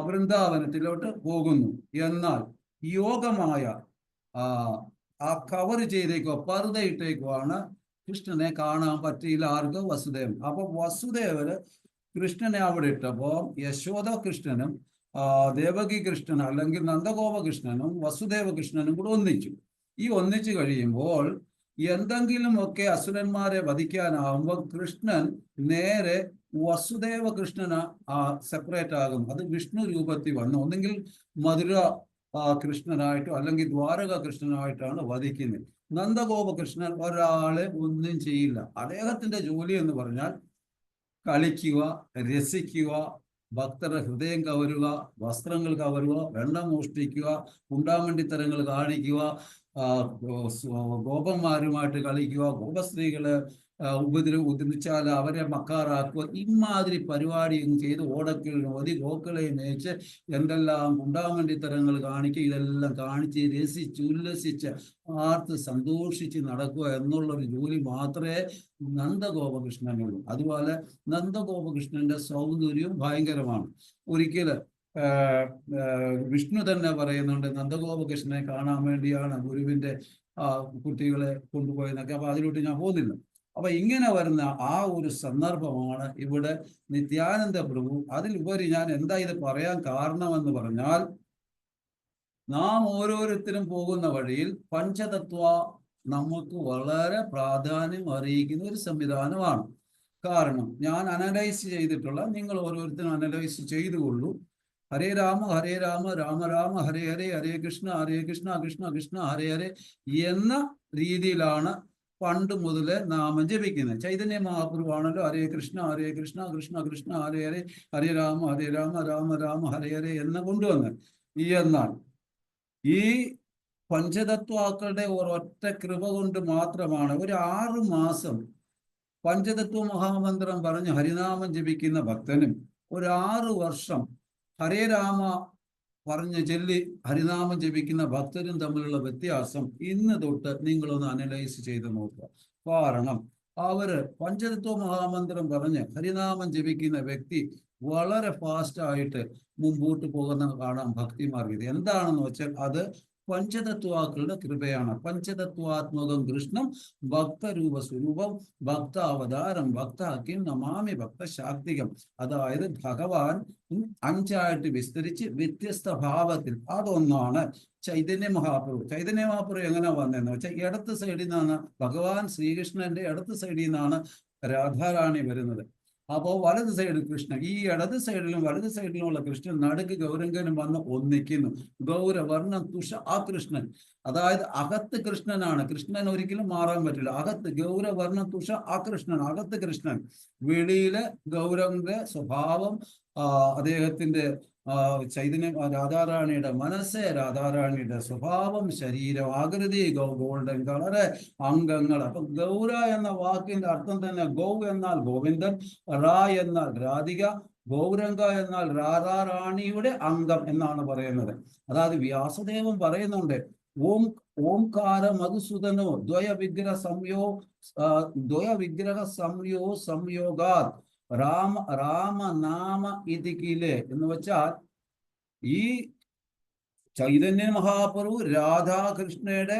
വൃന്ദാവനത്തിലോട്ട് പോകുന്നു. എന്നാൽ യോഗമായ ആ കവർ ചെയ്തേക്കോ, പറുതയിട്ടേക്കുവാണ്, കൃഷ്ണനെ കാണാൻ പറ്റിയില്ല ആർക്ക്? വസുദേവൻ. അപ്പൊ വസുദേവര് കൃഷ്ണനെ അവിടെ ഇട്ടപ്പോ യശോദ കൃഷ്ണനും ദേവകി കൃഷ്ണനും അല്ലെങ്കിൽ നന്ദഗോപ കൃഷ്ണനും വസുദേവ കൃഷ്ണനും കൂടെ ഒന്നിച്ചു. ഈ ഒന്നിച്ചു കഴിയുമ്പോൾ എന്തെങ്കിലുമൊക്കെ അസുരന്മാരെ വധിക്കാനാവുമ്പോൾ കൃഷ്ണൻ നേരെ വസുദേവ കൃഷ്ണന് സെപ്പറേറ്റ് ആകും. അത് വിഷ്ണു രൂപത്തിൽ വന്നു. ഒന്നെങ്കിൽ മധുര കൃഷ്ണനായിട്ടോ അല്ലെങ്കിൽ ദ്വാരക കൃഷ്ണനായിട്ടാണ് വധിക്കുന്നത്. നന്ദഗോപകൃഷ്ണൻ ഒരാളെ ഒന്നും ചെയ്യില്ല. അദ്ദേഹത്തിന്റെ ജോലി എന്ന് പറഞ്ഞാൽ കളിക്കുക, രസിക്കുക, ഭക്തരുടെ ഹൃദയം കവരുക, വസ്ത്രങ്ങൾ കവരുക, വെള്ളം മോഷ്ടിക്കുക, കുണ്ടാമണ്ടിത്തരങ്ങൾ കാണിക്കുക, ഗോപന്മാരുമായിട്ട് കളിക്കുക, ഗോപസ്ത്രീകള് ഉദിച്ചാൽ അവരെ മക്കാറാക്കുക, ഇമാതിരി പരിപാടിയും ചെയ്ത് ഓടക്കിൽ ഓതി ഗോക്കളെ നയിച്ച് എന്തെല്ലാം കുണ്ടാമണ്ടിത്തരങ്ങൾ കാണിക്കുക, ഇതെല്ലാം കാണിച്ച് രസിച്ച് ഉല്ലസിച്ച് ആർത്ത് സന്തോഷിച്ച് നടക്കുക എന്നുള്ളൊരു ജോലി മാത്രമേ നന്ദഗോപകൃഷ്ണനുള്ളൂ. അതുപോലെ നന്ദഗോപകൃഷ്ണന്റെ സൗന്ദര്യവും ഭയങ്കരമാണ്. ഒരിക്കല് വിഷ്ണു തന്നെ പറയുന്നുണ്ട്, നന്ദഗോപകൃഷ്ണനെ കാണാൻ വേണ്ടിയാണ് ഗുരുവിന്റെ കുട്ടികളെ കൊണ്ടുപോയെന്നൊക്കെ. അപ്പൊ അതിലോട്ട് ഞാൻ പോകുന്നില്ല. അപ്പൊ ഇങ്ങനെ വരുന്ന ആ ഒരു സന്ദർഭമാണ് ഇവിടെ നിത്യാനന്ദ പ്രഭു. അതിലുപരി ഞാൻ എന്താ ഇത് പറയാൻ കാരണമെന്ന് പറഞ്ഞാൽ, നാം ഓരോരുത്തരും പോകുന്ന വഴിയിൽ പഞ്ചതത്വ നമുക്ക് വളരെ പ്രാധാന്യം അറിയിക്കുന്ന ഒരു സംവിധാനമാണ്. കാരണം ഞാൻ അനലൈസ് ചെയ്തിട്ടുള്ള, നിങ്ങൾ ഓരോരുത്തരും അനലൈസ് ചെയ്തുകൊള്ളൂ. ഹരേ രാമ ഹരേ രാമ രാമ രാമ ഹരേ ഹരേ, ഹരേ കൃഷ്ണ കൃഷ്ണ കൃഷ്ണ ഹരേ ഹരേ എന്ന രീതിയിലാണ് പണ്ട് മുതലേ നാമം ജപിക്കുന്നത്. ചൈതന്യ മഹാപ്രഭുവാണല്ലോ ഹരേ കൃഷ്ണ കൃഷ്ണ കൃഷ്ണ ഹരേ ഹരേ, ഹരേ രാമ രാമ രാമ ഹരേ ഹരേ എന്ന് കൊണ്ടുവന്നത്. എന്നാൽ ഈ പഞ്ചതത്വാക്കളുടെ ഒരൊറ്റ കൃപ കൊണ്ട് മാത്രമാണ് ഒരു 6 മാസം പഞ്ചതത്വ മഹാമന്ത്രം പറഞ്ഞ് ഹരിനാമം ജപിക്കുന്ന ഭക്തനും ഒരു 6 വർഷം ഹരേ രാമ പറഞ്ഞ് ചൊല്ലി ഹരിനാമം ജപിക്കുന്ന ഭക്തരും തമ്മിലുള്ള വ്യത്യാസം ഇന്ന് തൊട്ട് നിങ്ങളൊന്ന് അനലൈസ് ചെയ്ത് നോക്കുക. കാരണം അവര് പഞ്ചതത്വ മഹാമന്ത്രം പറഞ്ഞ് ഹരിനാമം ജപിക്കുന്ന വ്യക്തി വളരെ ഫാസ്റ്റായിട്ട് മുമ്പോട്ട് പോകുന്ന കാണാം ഭക്തിമാർഗം. എന്താണെന്ന് വെച്ചാൽ അത് പഞ്ചതത്വാക്കളുടെ കൃപയാണ്. പഞ്ചതത്വാത്മകം കൃഷ്ണം ഭക്തരൂപ സ്വരൂപം ഭക്താവതാരം ഭക്താക്കിം നമാമി ഭക്തശാക്തികം. അതായത് ഭഗവാൻ 5ആയിട്ട് വിസ്തരിച്ച് വ്യത്യസ്ത ഭാവത്തിൽ. അതൊന്നാണ് ചൈതന്യ മഹാപ്രഭു. ചൈതന്യ മഹാപ്രഭു എങ്ങനെ വന്നതെന്ന് വെച്ചാൽ ഇടത്ത് സൈഡിൽ നിന്നാണ് ഭഗവാൻ ശ്രീകൃഷ്ണന്റെ ഇടത്ത് സൈഡിൽ നിന്നാണ് രാധാറാണി വരുന്നത്. അപ്പോൾ വലത് സൈഡിൽ കൃഷ്ണൻ, ഈ ഇടത് സൈഡിലും വലത് സൈഡിലുമുള്ള കൃഷ്ണൻ നടുക്ക് ഗൗരംഗനും വന്ന് ഒന്നിക്കുന്നു. ഗൗരവർണ്ണം തുഷ ആ കൃഷ്ണൻ, അതായത് അകത്ത് കൃഷ്ണനാണ്. കൃഷ്ണൻ ഒരിക്കലും മാറാൻ പറ്റില്ല. അകത്ത് ഗൗരവർണ്ണം തുഷ ആ കൃഷ്ണൻ, അകത്ത് കൃഷ്ണൻ. വെളിയിലെ ഗൗരവന്റെ സ്വഭാവം അദ്ദേഹത്തിന്റെ ചൈതന്യ രാധാറാണിയുടെ മനസ്സ്, രാധാറാണിയുടെ സ്വഭാവം, ശരീരം, ആകൃതി, ഗോൾഡൻ കളറ്, അംഗങ്ങൾ. അപ്പൊ ഗൗര എന്ന വാക്കിന്റെ അർത്ഥം തന്നെ ഗൗ എന്നാൽ ഗോവിന്ദൻ, റാ എന്നാൽ രാധിക, ഗൗരംഗ എന്നാൽ രാധാറാണിയുടെ അംഗം എന്നാണ് പറയുന്നത്. അതായത് വ്യാസദേവൻ പറയുന്നുണ്ട്, ഓം ഓംകാര മധുസൂദനോ ദ്വയ വിഗ്രഹ സംയോഗാ രാമനാമ ഇതിക്കിലെ എന്ന് വെച്ചാൽ ഈ ചൈതന്യ മഹാപ്രഭു രാധാകൃഷ്ണയുടെ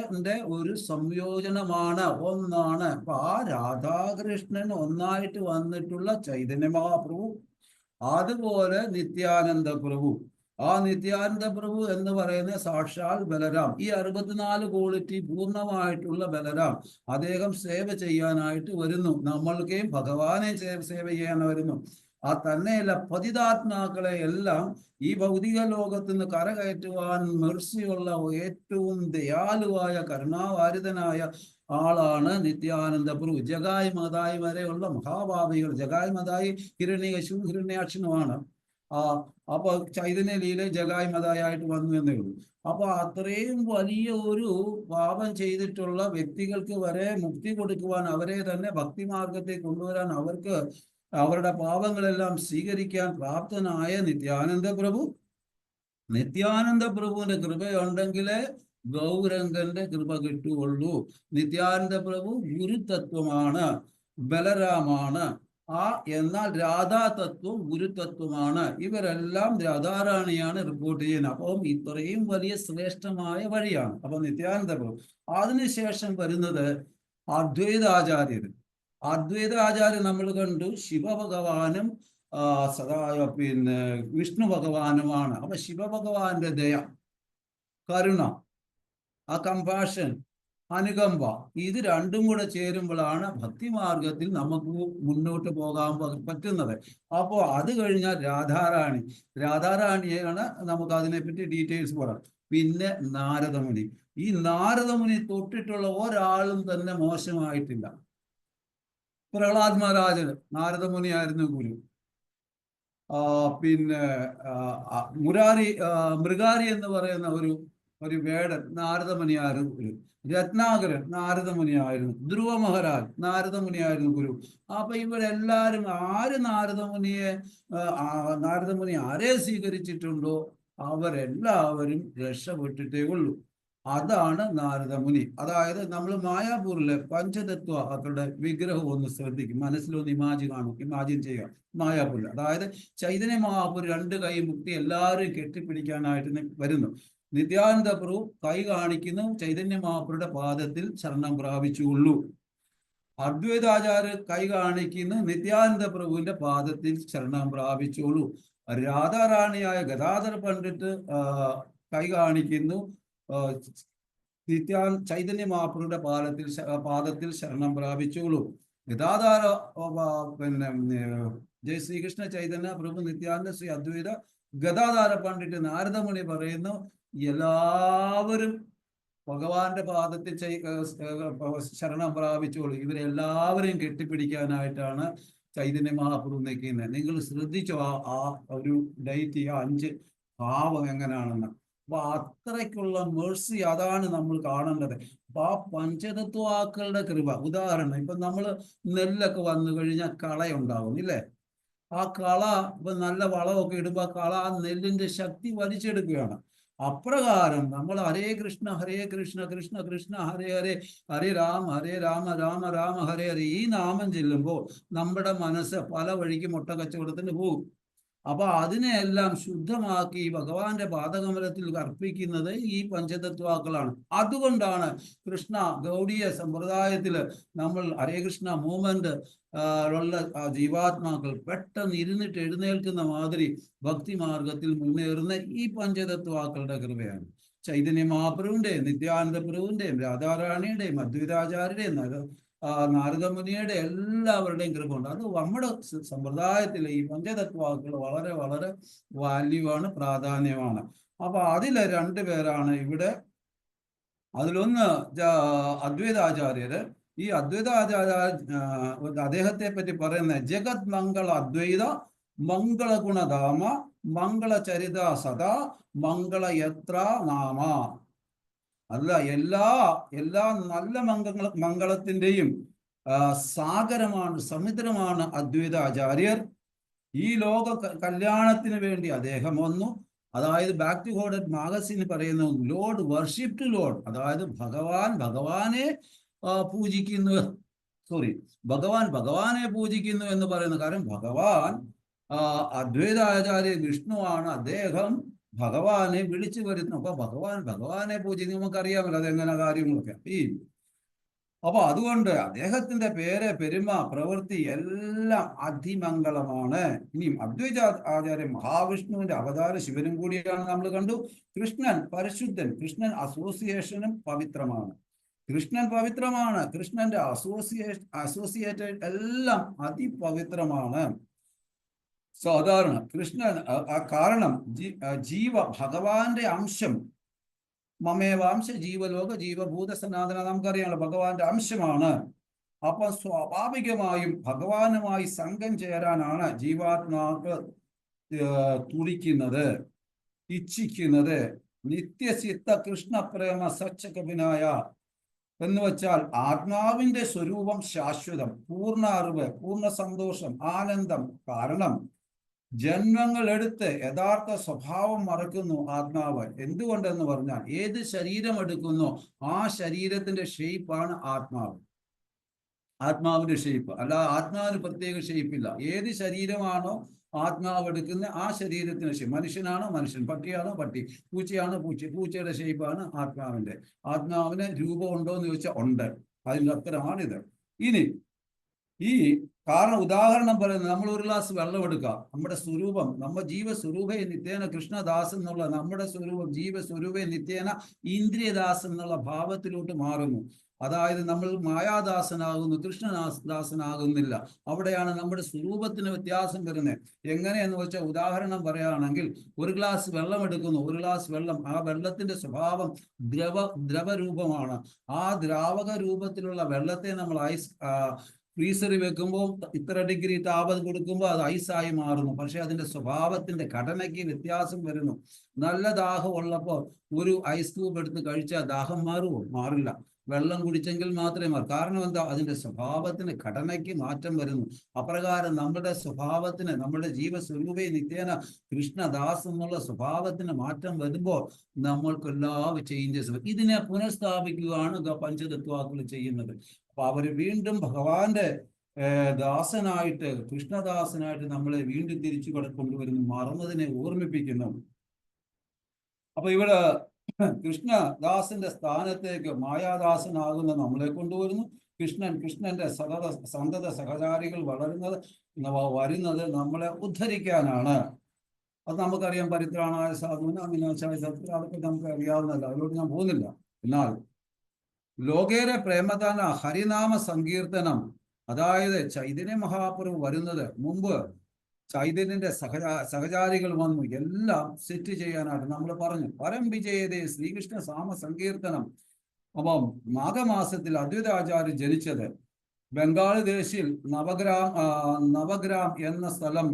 ഒരു സംയോജനമാണ്, ഒന്നാണ്. അപ്പൊ ആ രാധാകൃഷ്ണൻ ഒന്നായിട്ട് വന്നിട്ടുള്ള ചൈതന്യ മഹാപ്രഭു, അതുപോലെ നിത്യാനന്ദ പ്രഭു. ആ നിത്യാനന്ദ പ്രഭു എന്ന് പറയുന്ന സാക്ഷാൽ ബലരാം. ഈ 64 ക്വാളിറ്റി പൂർണ്ണമായിട്ടുള്ള ബലരാം അദ്ദേഹം സേവ ചെയ്യാനായിട്ട് വരുന്നു. നമ്മൾക്കെയും ഭഗവാനെ സേവ ചെയ്യാൻ വരുന്നു. തന്നെയല്ല, പതിതാത്മാക്കളെ എല്ലാം ഈ ഭൗതിക ലോകത്ത് നിന്ന് കരകയറ്റുവാൻ മെർസിയുള്ള ഏറ്റവും ദയാലുവായ കരുണാവാരിതനായ ആളാണ് നിത്യാനന്ദ പ്രഭു. ജഗായ് മതായി വരെയുള്ള മഹാഭാവികൾ, ജഗായ് മതായി ഹിരണ്യകശിവും ഹിരണ്യാക്ഷനുമാണ്. അപ്പൊ ചൈതന്യ ലീല ജഗായ് മതായിട്ട് വന്നു എന്നേ ഉള്ളൂ. അപ്പൊ അത്രയും വലിയ ഒരു പാപം ചെയ്തിട്ടുള്ള വ്യക്തികൾക്ക് വരെ മുക്തി കൊടുക്കുവാൻ, അവരെ തന്നെ ഭക്തിമാർഗത്തെ കൊണ്ടുവരാൻ, അവർക്ക് അവരുടെ പാപങ്ങളെല്ലാം സ്വീകരിക്കാൻ പ്രാപ്തനായ നിത്യാനന്ദ പ്രഭു. നിത്യാനന്ദ പ്രഭുവിന്റെ കൃപയുണ്ടെങ്കിലേ ഗൗരംഗന്റെ കൃപ കിട്ടുകയുള്ളൂ. നിത്യാനന്ദ പ്രഭു ഗുരുതത്വമാണ്, ബലരാമാണ്. എന്നാൽ രാധാതത്വം ഗുരുതത്വമാണ്. ഇവരെല്ലാം രാധാറാണിയാണ് റിപ്പോർട്ട് ചെയ്യുന്നത്. അപ്പം ഇത്രയും വലിയ ശ്രേഷ്ഠമായ വഴിയാണ്. അപ്പൊ നിത്യാനന്ദ പ്രഭു. അതിനുശേഷം വരുന്നത് അദ്വൈതാചാര്യർ. അദ്വൈതാചാര്യൻ നമ്മൾ കണ്ടു, ശിവഭഗവാനും പിന്നെ വിഷ്ണു ഭഗവാനുമാണ്. അപ്പൊ ശിവഭഗവാന്റെ ദയ, കരുണ, കമ്പാഷൻ, അനുകമ്പ, ഇത് രണ്ടും കൂടെ ചേരുമ്പോഴാണ് ഭക്തിമാർഗത്തിൽ നമുക്ക് മുന്നോട്ട് പോകാൻ പറ്റുന്നത്. അപ്പോൾ അത് കഴിഞ്ഞാൽ രാധാറാണി. രാധാറാണിയാണ് നമുക്ക് അതിനെപ്പറ്റി ഡീറ്റെയിൽസ് പറയാം. പിന്നെ നാരദമുനി. ഈ നാരദമുനി തൊട്ടിട്ടുള്ള ഒരാളും തന്നെ മോശമായിട്ടില്ല. പ്രഹ്ലാദ് മഹാരാജന് നാരദമുനിയായിരുന്നു ഗുരു. പിന്നെ മൃഗാരി എന്ന് പറയുന്ന ഒരു വേടൻ നാരദമുനിയായിരുന്നു ഗുരു. രത്നാകരൻ നാരദമുനിയായിരുന്നു. ധ്രുവ മഹാരാജ് നാരദമുനിയായിരുന്നു ഗുരു. അപ്പൊ ഇവരെല്ലാരും നാരദമുനി ആരെ സ്വീകരിച്ചിട്ടുണ്ടോ അവരെല്ലാവരും രക്ഷപ്പെട്ടിട്ടേ ഉള്ളൂ. അതാണ് നാരദമുനി. അതായത് നമ്മൾ മായാപൂരിലെ പഞ്ചതത്വങ്ങളുടെ വിഗ്രഹം ഒന്ന് ശ്രദ്ധിക്കും, മനസ്സിലൊന്ന് ഇമാജിൻ ചെയ്യുക. മായാപൂരിൽ, അതായത് ചൈതന്യ മഹാപുരു 2 കൈ മുക്തി എല്ലാവരും കെട്ടിപ്പിടിക്കാനായിട്ട് വരുന്നു. നിത്യാനന്ദ പ്രഭു കൈ കാണിക്കുന്നു, ചൈതന്യ മഹാപുരുടെ പാദത്തിൽ ശരണം പ്രാപിച്ചുള്ളൂ. അദ്വൈതാചാര്യ കൈ കാണിക്കുന്നു, നിത്യാനന്ദ പ്രഭുവിന്റെ പാദത്തിൽ ശരണം പ്രാപിച്ചോളൂ. രാധാറാണിയായ ഗദാധര പണ്ഡിറ്റ് കൈ കാണിക്കുന്നു, ചൈതന്യ മഹാപ്രഭുയുടെ പാദത്തിൽ ശരണം പ്രാപിച്ചോളൂ. ഗദാധാര പിന്നെ ജയ ശ്രീകൃഷ്ണ ചൈതന്യ പ്രഭു നിത്യാനന്ദ ശ്രീ അദ്വൈത ഗദാധാര പണ്ഡിറ്റ് നാരദമുനി പറയുന്നു, എല്ലാവരും ഭഗവാന്റെ പാദത്തിൽ ശരണം പ്രാപിച്ചോളൂ. ഇവരെല്ലാവരെയും കെട്ടിപ്പിടിക്കാനായിട്ടാണ് ചൈതന്യ മഹാപ്രഭു നിൽക്കുന്നത്. നിങ്ങൾ ശ്രദ്ധിച്ചോ ആ ഒരു ഡേറ്റ്, 5 ഭാവം എങ്ങനെയാണെന്ന്. അപ്പൊ അത്രയ്ക്കുള്ള മേഴ്സി, അതാണ് നമ്മൾ കാണേണ്ടത്. അപ്പൊ ആ പഞ്ചതത്വാക്കളുടെ കൃപ. ഉദാഹരണം, ഇപ്പൊ നമ്മൾ നെല്ലൊക്കെ വന്നു കഴിഞ്ഞാൽ കളയുണ്ടാവും ഇല്ലേ? ആ കള ഇപ്പൊ നല്ല വളമൊക്കെ ഇടുമ്പോൾ കള ആ നെല്ലിന്റെ ശക്തി വലിച്ചെടുക്കുകയാണ്. അപ്രകാരം നമ്മൾ ഹരേ കൃഷ്ണ കൃഷ്ണ കൃഷ്ണ ഹരേ ഹരേ, ഹരേ രാമ രാമ രാമ ഹരേ ഹരേ, ഈ നാമം ചെല്ലുമ്പോൾ നമ്മുടെ മനസ്സ് പല വഴിക്ക് മുട്ട കച്ചവടത്തിന് പോകും. അപ്പൊ അതിനെയെല്ലാം ശുദ്ധമാക്കി ഭഗവാന്റെ പാദകമലത്തിൽ അർപ്പിക്കുന്നത് ഈ പഞ്ചതത്വാക്കളാണ്. അതുകൊണ്ടാണ് കൃഷ്ണ ഗൗഡീയ സമ്പ്രദായത്തില് നമ്മൾ ഹരേ കൃഷ്ണ മൂവ്മെന്റ് ഉള്ള ജീവാത്മാക്കൾ പെട്ടെന്ന് ഇരുന്നിട്ട് എഴുന്നേൽക്കുന്ന മാതിരി ഭക്തി മാർഗത്തിൽ മുന്നേറുന്ന ഈ പഞ്ചതത്വാക്കളുടെ കൃപയാണ്. ചൈതന്യ മഹാപ്രഭുവിന്റെയും നിത്യാനന്ദ പ്രഭുവിന്റെയും രാധാറാണിയുടെയും അദ്വൈതാചാര്യയുടെയും നാരദമുനിയുടെ എല്ലാവരുടെയും കൃപ ഉണ്ട്. അത് നമ്മുടെ സമ്പ്രദായത്തിലെ ഈ പഞ്ചതത്വാക്കൾ വളരെ വളരെ വാല്യുവാണ്, പ്രാധാന്യമാണ്. അപ്പൊ അതിലെ 2 പേരാണ് ഇവിടെ. അതിലൊന്ന് അദ്വൈതാചാര്യര്. ഈ അദ്വൈതാചാര്യ അദ്ദേഹത്തെ പറ്റി പറയുന്ന ജഗത് മംഗള അദ്വൈത മംഗളഗുണധാമ മംഗളചരിത സദാ മംഗളയത്ര നാമ. അല്ല, എല്ലാ എല്ലാ നല്ല മംഗളത്തിന്റെയും സാഗരമാണ്, സമുദ്രമാണ് അദ്വൈത ആചാര്യർ. ഈ ലോക കല്യാണത്തിന് വേണ്ടി അദ്ദേഹം വന്നു. അതായത് ബാക്ക് ടു ഗോഡ് മാഗസിൻ പറയുന്നു, ലോഡ് വർഷിപ്പ് ടു ലോഡ്, അതായത് ഭഗവാനെ പൂജിക്കുന്നു, ഭഗവാനെ പൂജിക്കുന്നു എന്ന് പറയുന്നു. കാരണം ഭഗവാൻ അദ്വൈതാചാര്യ വിഷ്ണുവാണ്, അദ്ദേഹം ഭഗവാനെ വിളിച്ചു വരുന്നു. അപ്പൊ ഭഗവാനെ പൂജിക്കുന്നു, നമുക്കറിയാമല്ലോ അതെങ്ങനെ കാര്യങ്ങളൊക്കെ. അപ്പൊ അതുകൊണ്ട് അദ്ദേഹത്തിന്റെ പേര്, പെരുമ, പ്രവൃത്തി എല്ലാം അതിമംഗളമാണ്. ഇനിയും അദ്വൈത ആചാര്യ മഹാവിഷ്ണുവിന്റെ അവതാര ശിവനും കൂടിയാണ് നമ്മൾ കണ്ടു. കൃഷ്ണൻ പരിശുദ്ധൻ, കൃഷ്ണൻ അസോസിയേഷനും പവിത്രമാണ്. കൃഷ്ണന്റെ അസോസിയേറ്റഡ് എല്ലാം അതിപവിത്രമാണ്. സാധാരണ കൃഷ്ണൻ കാരണം ഭഗവാന്റെ അംശം, മമേവാംശ ജീവലോക ജീവഭൂത സനാതന, നമുക്കറിയാമല്ലോ ഭഗവാന്റെ അംശമാണ്. അപ്പൊ സ്വാഭാവികമായും ഭഗവാനുമായി സംഘം ചേരാനാണ് ജീവാത്മാക്കൾ തുടിക്കുന്നത്, ഇച്ഛിക്കുന്നത്. നിത്യസിദ്ധ കൃഷ്ണപ്രേമ സച്ചകവിനായ എന്ന് വെച്ചാൽ ആത്മാവിന്റെ സ്വരൂപം ശാശ്വതം, പൂർണ്ണ അറിവ്, പൂർണ്ണ സന്തോഷം, ആനന്ദം. കാരണം ജന്മങ്ങൾ എടുത്ത് യഥാർത്ഥ സ്വഭാവം മറക്കുന്നു ആത്മാവ്. എന്തുകൊണ്ടെന്ന് പറഞ്ഞാൽ ഏത് ശരീരം എടുക്കുന്നോ ആ ശരീരത്തിന്റെ ഷേപ്പാണ് ആത്മാവിന്റെ ഷേപ്പ്. അല്ല, ആത്മാവിന് പ്രത്യേക ഷേപ്പില്ല. ഏത് ശരീരമാണോ ആത്മാവ് എടുക്കുന്ന ആ ശരീരത്തിന് ഷേപ്പ്. മനുഷ്യനാണോ മനുഷ്യൻ, പട്ടിയാണോ പട്ടി, പൂച്ചയാണോ പൂച്ചയുടെ ഷേപ്പാണ് ആത്മാവിന് രൂപമുണ്ടോ എന്ന് ചോദിച്ചാൽ ഉണ്ട്. അതിൻ്റെ ഉത്തരമാണിത്. ഇനി ഈ കാരണം ഉദാഹരണം പറയുന്നത്, നമ്മൾ ഒരു ഗ്ലാസ് വെള്ളം എടുക്കുക, നമ്മുടെ സ്വരൂപം, നമ്മുടെ ജീവസ്വരൂപേ നിത്യേന കൃഷ്ണദാസ് എന്നുള്ള നമ്മുടെ സ്വരൂപം ജീവസ്വരൂപേ നിത്യേന ഇന്ദ്രിയദാസ് എന്നുള്ള ഭാവത്തിലോട്ട് മാറുന്നു. അതായത് നമ്മൾ മായാദാസനാകുന്നു, കൃഷ്ണദാസനാകുന്നില്ല. അവിടെയാണ് നമ്മുടെ സ്വരൂപത്തിന് വ്യത്യാസം വരുന്നത്. എങ്ങനെയെന്ന് വെച്ചാൽ ഉദാഹരണം പറയുകയാണെങ്കിൽ, ഒരു ഗ്ലാസ് വെള്ളം എടുക്കുന്നു, ഒരു ഗ്ലാസ് വെള്ളം, ആ വെള്ളത്തിന്റെ സ്വഭാവം ദ്രവരൂപമാണ്. ആ ദ്രാവക രൂപത്തിലുള്ള വെള്ളത്തെ നമ്മൾ ഫ്രീസറിൽ വെക്കുമ്പോൾ ഇത്ര ഡിഗ്രി താപം കൊടുക്കുമ്പോൾ അത് ഐസായി മാറുന്നു. പക്ഷെ അതിന്റെ സ്വഭാവത്തിന്റെ ഘടനയ്ക്ക് വ്യത്യാസം വരുന്നു. നല്ല ദാഹം ഉള്ളപ്പോൾ ഒരു ഐസ് ക്യൂബ് എടുത്ത് കഴിച്ചാൽ ദാഹം മാറുമോ? മാറില്ല. വെള്ളം കുടിച്ചെങ്കിൽ മാത്രമേ മാറും. കാരണം എന്താ? അതിന്റെ സ്വഭാവത്തിന് ഘടനയ്ക്ക് മാറ്റം വരുന്നു. അപ്രകാരം നമ്മുടെ സ്വഭാവത്തിന്, നമ്മുടെ ജീവസ്വരൂപേ നിത്യേന കൃഷ്ണദാസ് എന്നുള്ള സ്വഭാവത്തിന് മാറ്റം വരുമ്പോൾ നമ്മൾക്ക് എല്ലാ ചേഞ്ചസ്. ഇതിനെ പുനഃസ്ഥാപിക്കുകയാണ് പഞ്ചതത്വാക്കൾ ചെയ്യുന്നത്. അപ്പൊ അവര് വീണ്ടും ഭഗവാന്റെ ദാസനായിട്ട്, കൃഷ്ണദാസനായിട്ട് നമ്മളെ വീണ്ടും തിരിച്ചു കൊണ്ടുവരുന്നു, മറന്നതിനെ ഓർമ്മിപ്പിക്കുന്നു. അപ്പൊ ഇവിടെ കൃഷ്ണദാസന്റെ സ്ഥാനത്തേക്ക് മായാദാസനാകുന്ന നമ്മളെ കൊണ്ടുവരുന്നു. കൃഷ്ണന്റെ സന്തത സഹചാരികൾ വരുന്നത് നമ്മളെ ഉദ്ധരിക്കാനാണ്. അത് നമുക്കറിയാം. പരിത്രാണായ സാധുവിന് അവിനാശായ സത്യ, അതൊക്കെ നമുക്ക് അറിയാവുന്നതല്ല, അതിലോട്ട് ഞാൻ പോകുന്നില്ല. എന്നാൽ ലോകേരെ പ്രേമദാന ഹരിനാമ സങ്കീർത്തനം, അതായത് ചൈതന്യ മഹാപ്രഭു വരുന്നത് മുമ്പ് ചൈതന്യന്റെ സഹചാരികൾ വന്നു എല്ലാം സെറ്റ് ചെയ്യാനായിട്ട്. നമ്മൾ പറഞ്ഞു പരം വിജയതേ ശ്രീകൃഷ്ണ സാമ സങ്കീർത്തനം. അപ്പം മാഘമാസത്തിൽ അദ്വൈതാചാര്യ ജനിച്ചത് ബംഗാൾ ദേശിൽ നവഗ്രാം എന്ന സ്ഥലം.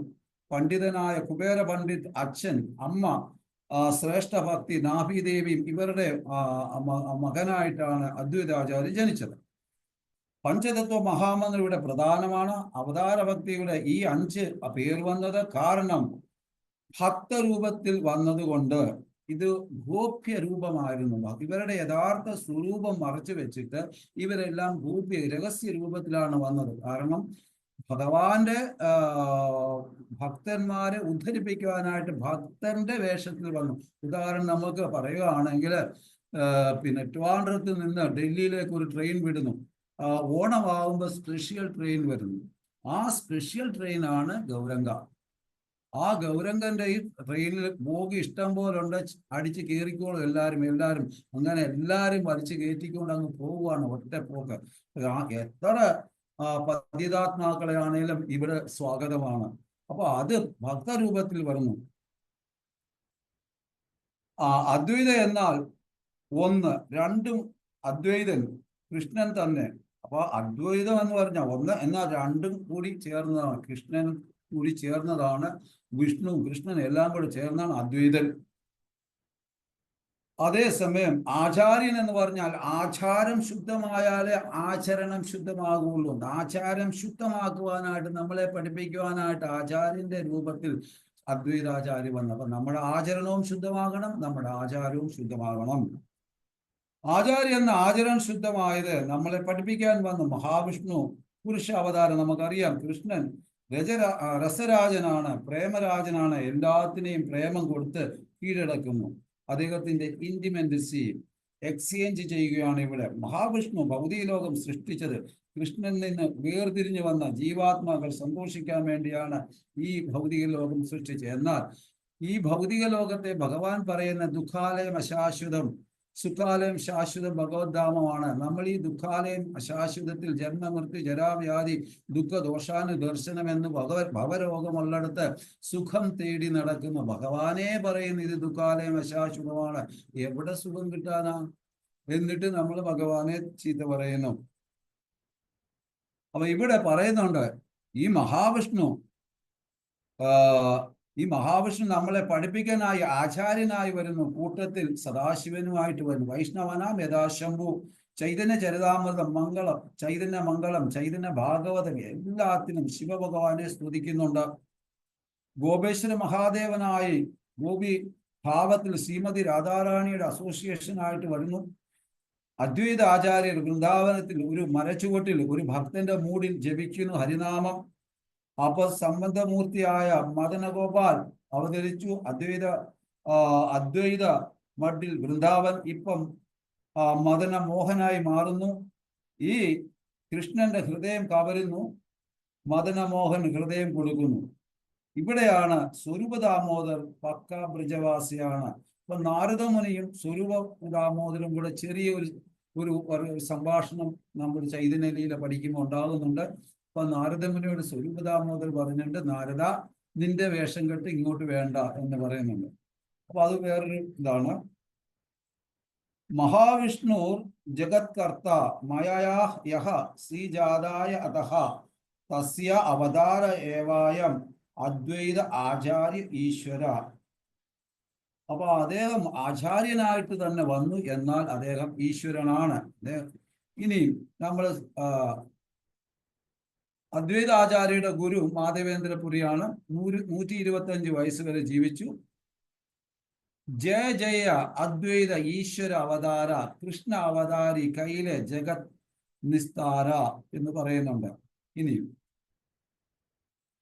പണ്ഡിതനായ കുബേര പണ്ഡിറ്റ് അച്ഛൻ, അമ്മ ശ്രേഷ്ഠ ഭക്തി നാഭിദേവിയും ഇവരുടെ മകനായിട്ടാണ് അദ്വൈതാചാര്യ ജനിച്ചത്. പഞ്ചതത്വ മഹാമന്ത്രം ഇവിടെ പ്രധാനമാണ്. അവതാര ഭക്തിയുടെ ഈ 5 പേർ വന്നത് കാരണം ഭക്തരൂപത്തിൽ വന്നതുകൊണ്ട്. ഇത് ഗോപ്യ രൂപമായിരുന്നു. ഇവരുടെ യഥാർത്ഥ സ്വരൂപം മറച്ചു വെച്ചിട്ട് ഇവരെല്ലാം രഹസ്യ രൂപത്തിലാണ് വന്നത്. കാരണം ഭഗവാന്റെ ഭക്തന്മാരെ ഉദ്ധരിപ്പിക്കുവാനായിട്ട് ഭക്തന്റെ വേഷത്തിൽ വന്നു. ഉദാഹരണം നമുക്ക് പറയുകയാണെങ്കിൽ, പിന്നെ ട്രിവാൻഡ്രത്തിൽ നിന്ന് ഡൽഹിയിലേക്ക് ഒരു ട്രെയിൻ വിടുന്നു. ഓണമാകുമ്പോൾ സ്പെഷ്യൽ ട്രെയിൻ വരുന്നു. ആ സ്പെഷ്യൽ ട്രെയിനാണ് ഗൗരംഗ. ആ ഗൗരംഗന്റെ ഈ ട്രെയിനിൽ ബോഗി ഇഷ്ടം പോലെ ഉണ്ട്, അടിച്ച് കയറിക്കോളും എല്ലാവരും. അങ്ങനെ എല്ലാവരും വലിച്ചു കയറ്റിക്കൊണ്ട് അങ്ങ് പോവുകയാണ്, ഒറ്റപ്പോക്ക്. എത്ര പതിതാത്മാക്കളെയാണേലും ഇവിടെ സ്വാഗതമാണ്. അപ്പൊ അത് ഭക്തരൂപത്തിൽ വരുന്നു. അദ്വൈത എന്നാൽ ഒന്ന്, രണ്ടും അദ്വൈതൻ കൃഷ്ണൻ തന്നെ. അപ്പൊ അദ്വൈതം എന്ന് പറഞ്ഞാൽ ഒന്ന്, എന്നാൽ രണ്ടും കൂടി ചേർന്നതാണ്. കൃഷ്ണൻ കൂടി ചേർന്നതാണ് വിഷ്ണു കൃഷ്ണൻ എല്ലാം കൂടി ചേർന്നാണ് അദ്വൈതൻ. അതേസമയം ആചാര്യൻ എന്ന് പറഞ്ഞാൽ ആചാരം ശുദ്ധമായാലേ ആചരണം ശുദ്ധമാകുള്ളൂ. ആചാരം ശുദ്ധമാക്കുവാനായിട്ട് നമ്മളെ പഠിപ്പിക്കുവാനായിട്ട് ആചാര്യന്റെ രൂപത്തിൽ അദ്വൈതാചാര്യ വന്നു. അപ്പൊ നമ്മുടെ ആചരണവും ശുദ്ധമാകണം, നമ്മുടെ ആചാരവും ശുദ്ധമാകണം. ആചാര്യ എന്ന ആചരണം ശുദ്ധമായത് നമ്മളെ പഠിപ്പിക്കാൻ വന്നു മഹാവിഷ്ണു പുരുഷ അവതാരം. നമുക്കറിയാം കൃഷ്ണൻ രസരാജനാണ്, പ്രേമരാജനാണ്, എല്ലാത്തിനെയും പ്രേമം കൊടുത്ത് കീഴടക്കുന്നു. അദ്ദേഹത്തിന്റെ ഇന്റിമെന്റസി എക്സ്ചേഞ്ച് ചെയ്യുകയാണ് ഇവിടെ. മഹാവിഷ്ണു ഭൗതിക ലോകം സൃഷ്ടിച്ചത് കൃഷ്ണനിൽ നിന്ന് വേർതിരിഞ്ഞു വന്ന ജീവാത്മാക്കൾ സന്തോഷിക്കാൻ വേണ്ടിയാണ് ഈ ഭൗതിക ലോകം സൃഷ്ടിച്ചത്. എന്നാൽ ഈ ഭൗതിക ലോകത്തെ ഭഗവാൻ പറയുന്ന ദുഃഖാലയം അശാശ്വതം, സുഖാലയം ശാശ്വതം ഭഗവദ്ധാമമാണ്. നമ്മൾ ഈ ദുഃഖാലയം അശാശ്വതത്തിൽ ജന്മമൃത്യു ജരാവ്യാധി ദുഃഖ ദോഷാനുദർശനം എന്ന് ഭവരോഗമുള്ളിടത്ത് സുഖം തേടി നടക്കുന്നു. ഭഗവാനെ പറയുന്നു ഇത് ദുഃഖാലയം അശാശ്വതമാണ്. എവിടെ സുഖം കിട്ടാനാ? എന്നിട്ട് നമ്മൾ ഭഗവാനെ ചീത്ത പറയുന്നു. അപ്പൊ ഇവിടെ പറയുന്നുണ്ട് ഈ മഹാവിഷ്ണു നമ്മളെ പഠിപ്പിക്കാനായി ആചാര്യനായി വരുന്നു. കൂട്ടത്തിൽ സദാശിവനുമായിട്ട് വരുന്നു. വൈഷ്ണവനാം യഥാശംഭു ചൈതന്യ ചരിതാമൃതം മംഗളം, ചൈതന്യ മംഗളം, ചൈതന്യ ഭാഗവതം എല്ലാത്തിനും ശിവഭഗവാനെ സ്തുതിക്കുന്നുണ്ട്. ഗോപേശ്വര മഹാദേവനായി ഗോപി ഭാവത്തിൽ ശ്രീമതി രാധാറാണിയുടെ അസോസിയേഷനായിട്ട് വരുന്നു. അദ്വൈത ആചാര്യർ വൃന്ദാവനത്തിൽ ഒരു മരച്ചുവട്ടിൽ ഒരു ഭക്തന്റെ മൂടിൽ ജപിക്കുന്നു ഹരിനാമം. അപ്പൊ സംബന്ധമൂർത്തിയായ മദനഗോപാൽ അവതരിച്ചു. അദ്വൈത മഠിൽ വൃന്ദാവൻ ഇപ്പം മദന മോഹനായി മാറുന്നു. ഈ കൃഷ്ണന്റെ ഹൃദയം കവരുന്നു, മദനമോഹൻ ഹൃദയം കൊടുക്കുന്നു. ഇവിടെയാണ് സ്വരൂപ ദാമോദർ പക്ക ബ്രജവാസിയാണ്. അപ്പൊ നാരദമുനിയും സ്വരൂപ ദാമോദരും കൂടെ ചെറിയ ഒരു സംഭാഷണം നമ്മൾ ചൈതന്യലീല പഠിക്കുമ്പോൾ ഉണ്ടാകുന്നുണ്ട്. അപ്പൊ നാരദമുനിയോട് സ്വരൂപ ദാമോദർ പറഞ്ഞിട്ടുണ്ട്, നാരദ നിന്റെ വേഷം കെട്ട് ഇങ്ങോട്ട് വേണ്ട എന്ന് പറയുന്നുണ്ട്. അപ്പൊ അത് വേറൊരു ഇതാണ്. മഹാവിഷ്ണു ജഗത്കർത്ത മയയാ യഹ ശ്രീജാതായ അതഹ തസ്യ അവതാര ഏവായം അദ്വൈത ആചാര്യ ഈശ്വര. അപ്പൊ അദ്ദേഹം ആചാര്യനായിട്ട് തന്നെ വന്നു, എന്നാൽ അദ്ദേഹം ഈശ്വരനാണ്. ഇനി നമ്മൾ അദ്വൈത ആചാര്യയുടെ ഗുരു മാധവേന്ദ്രപുരിയാണ്. 125 വയസ്സ് വരെ ജീവിച്ചു. ജയ ജയ അദ്വൈത ഈശ്വര അവതാര കൃഷ്ണ അവതാരി കൈലെ ജഗത് നിസ്താര എന്ന് പറയുന്നുണ്ട്. ഇനി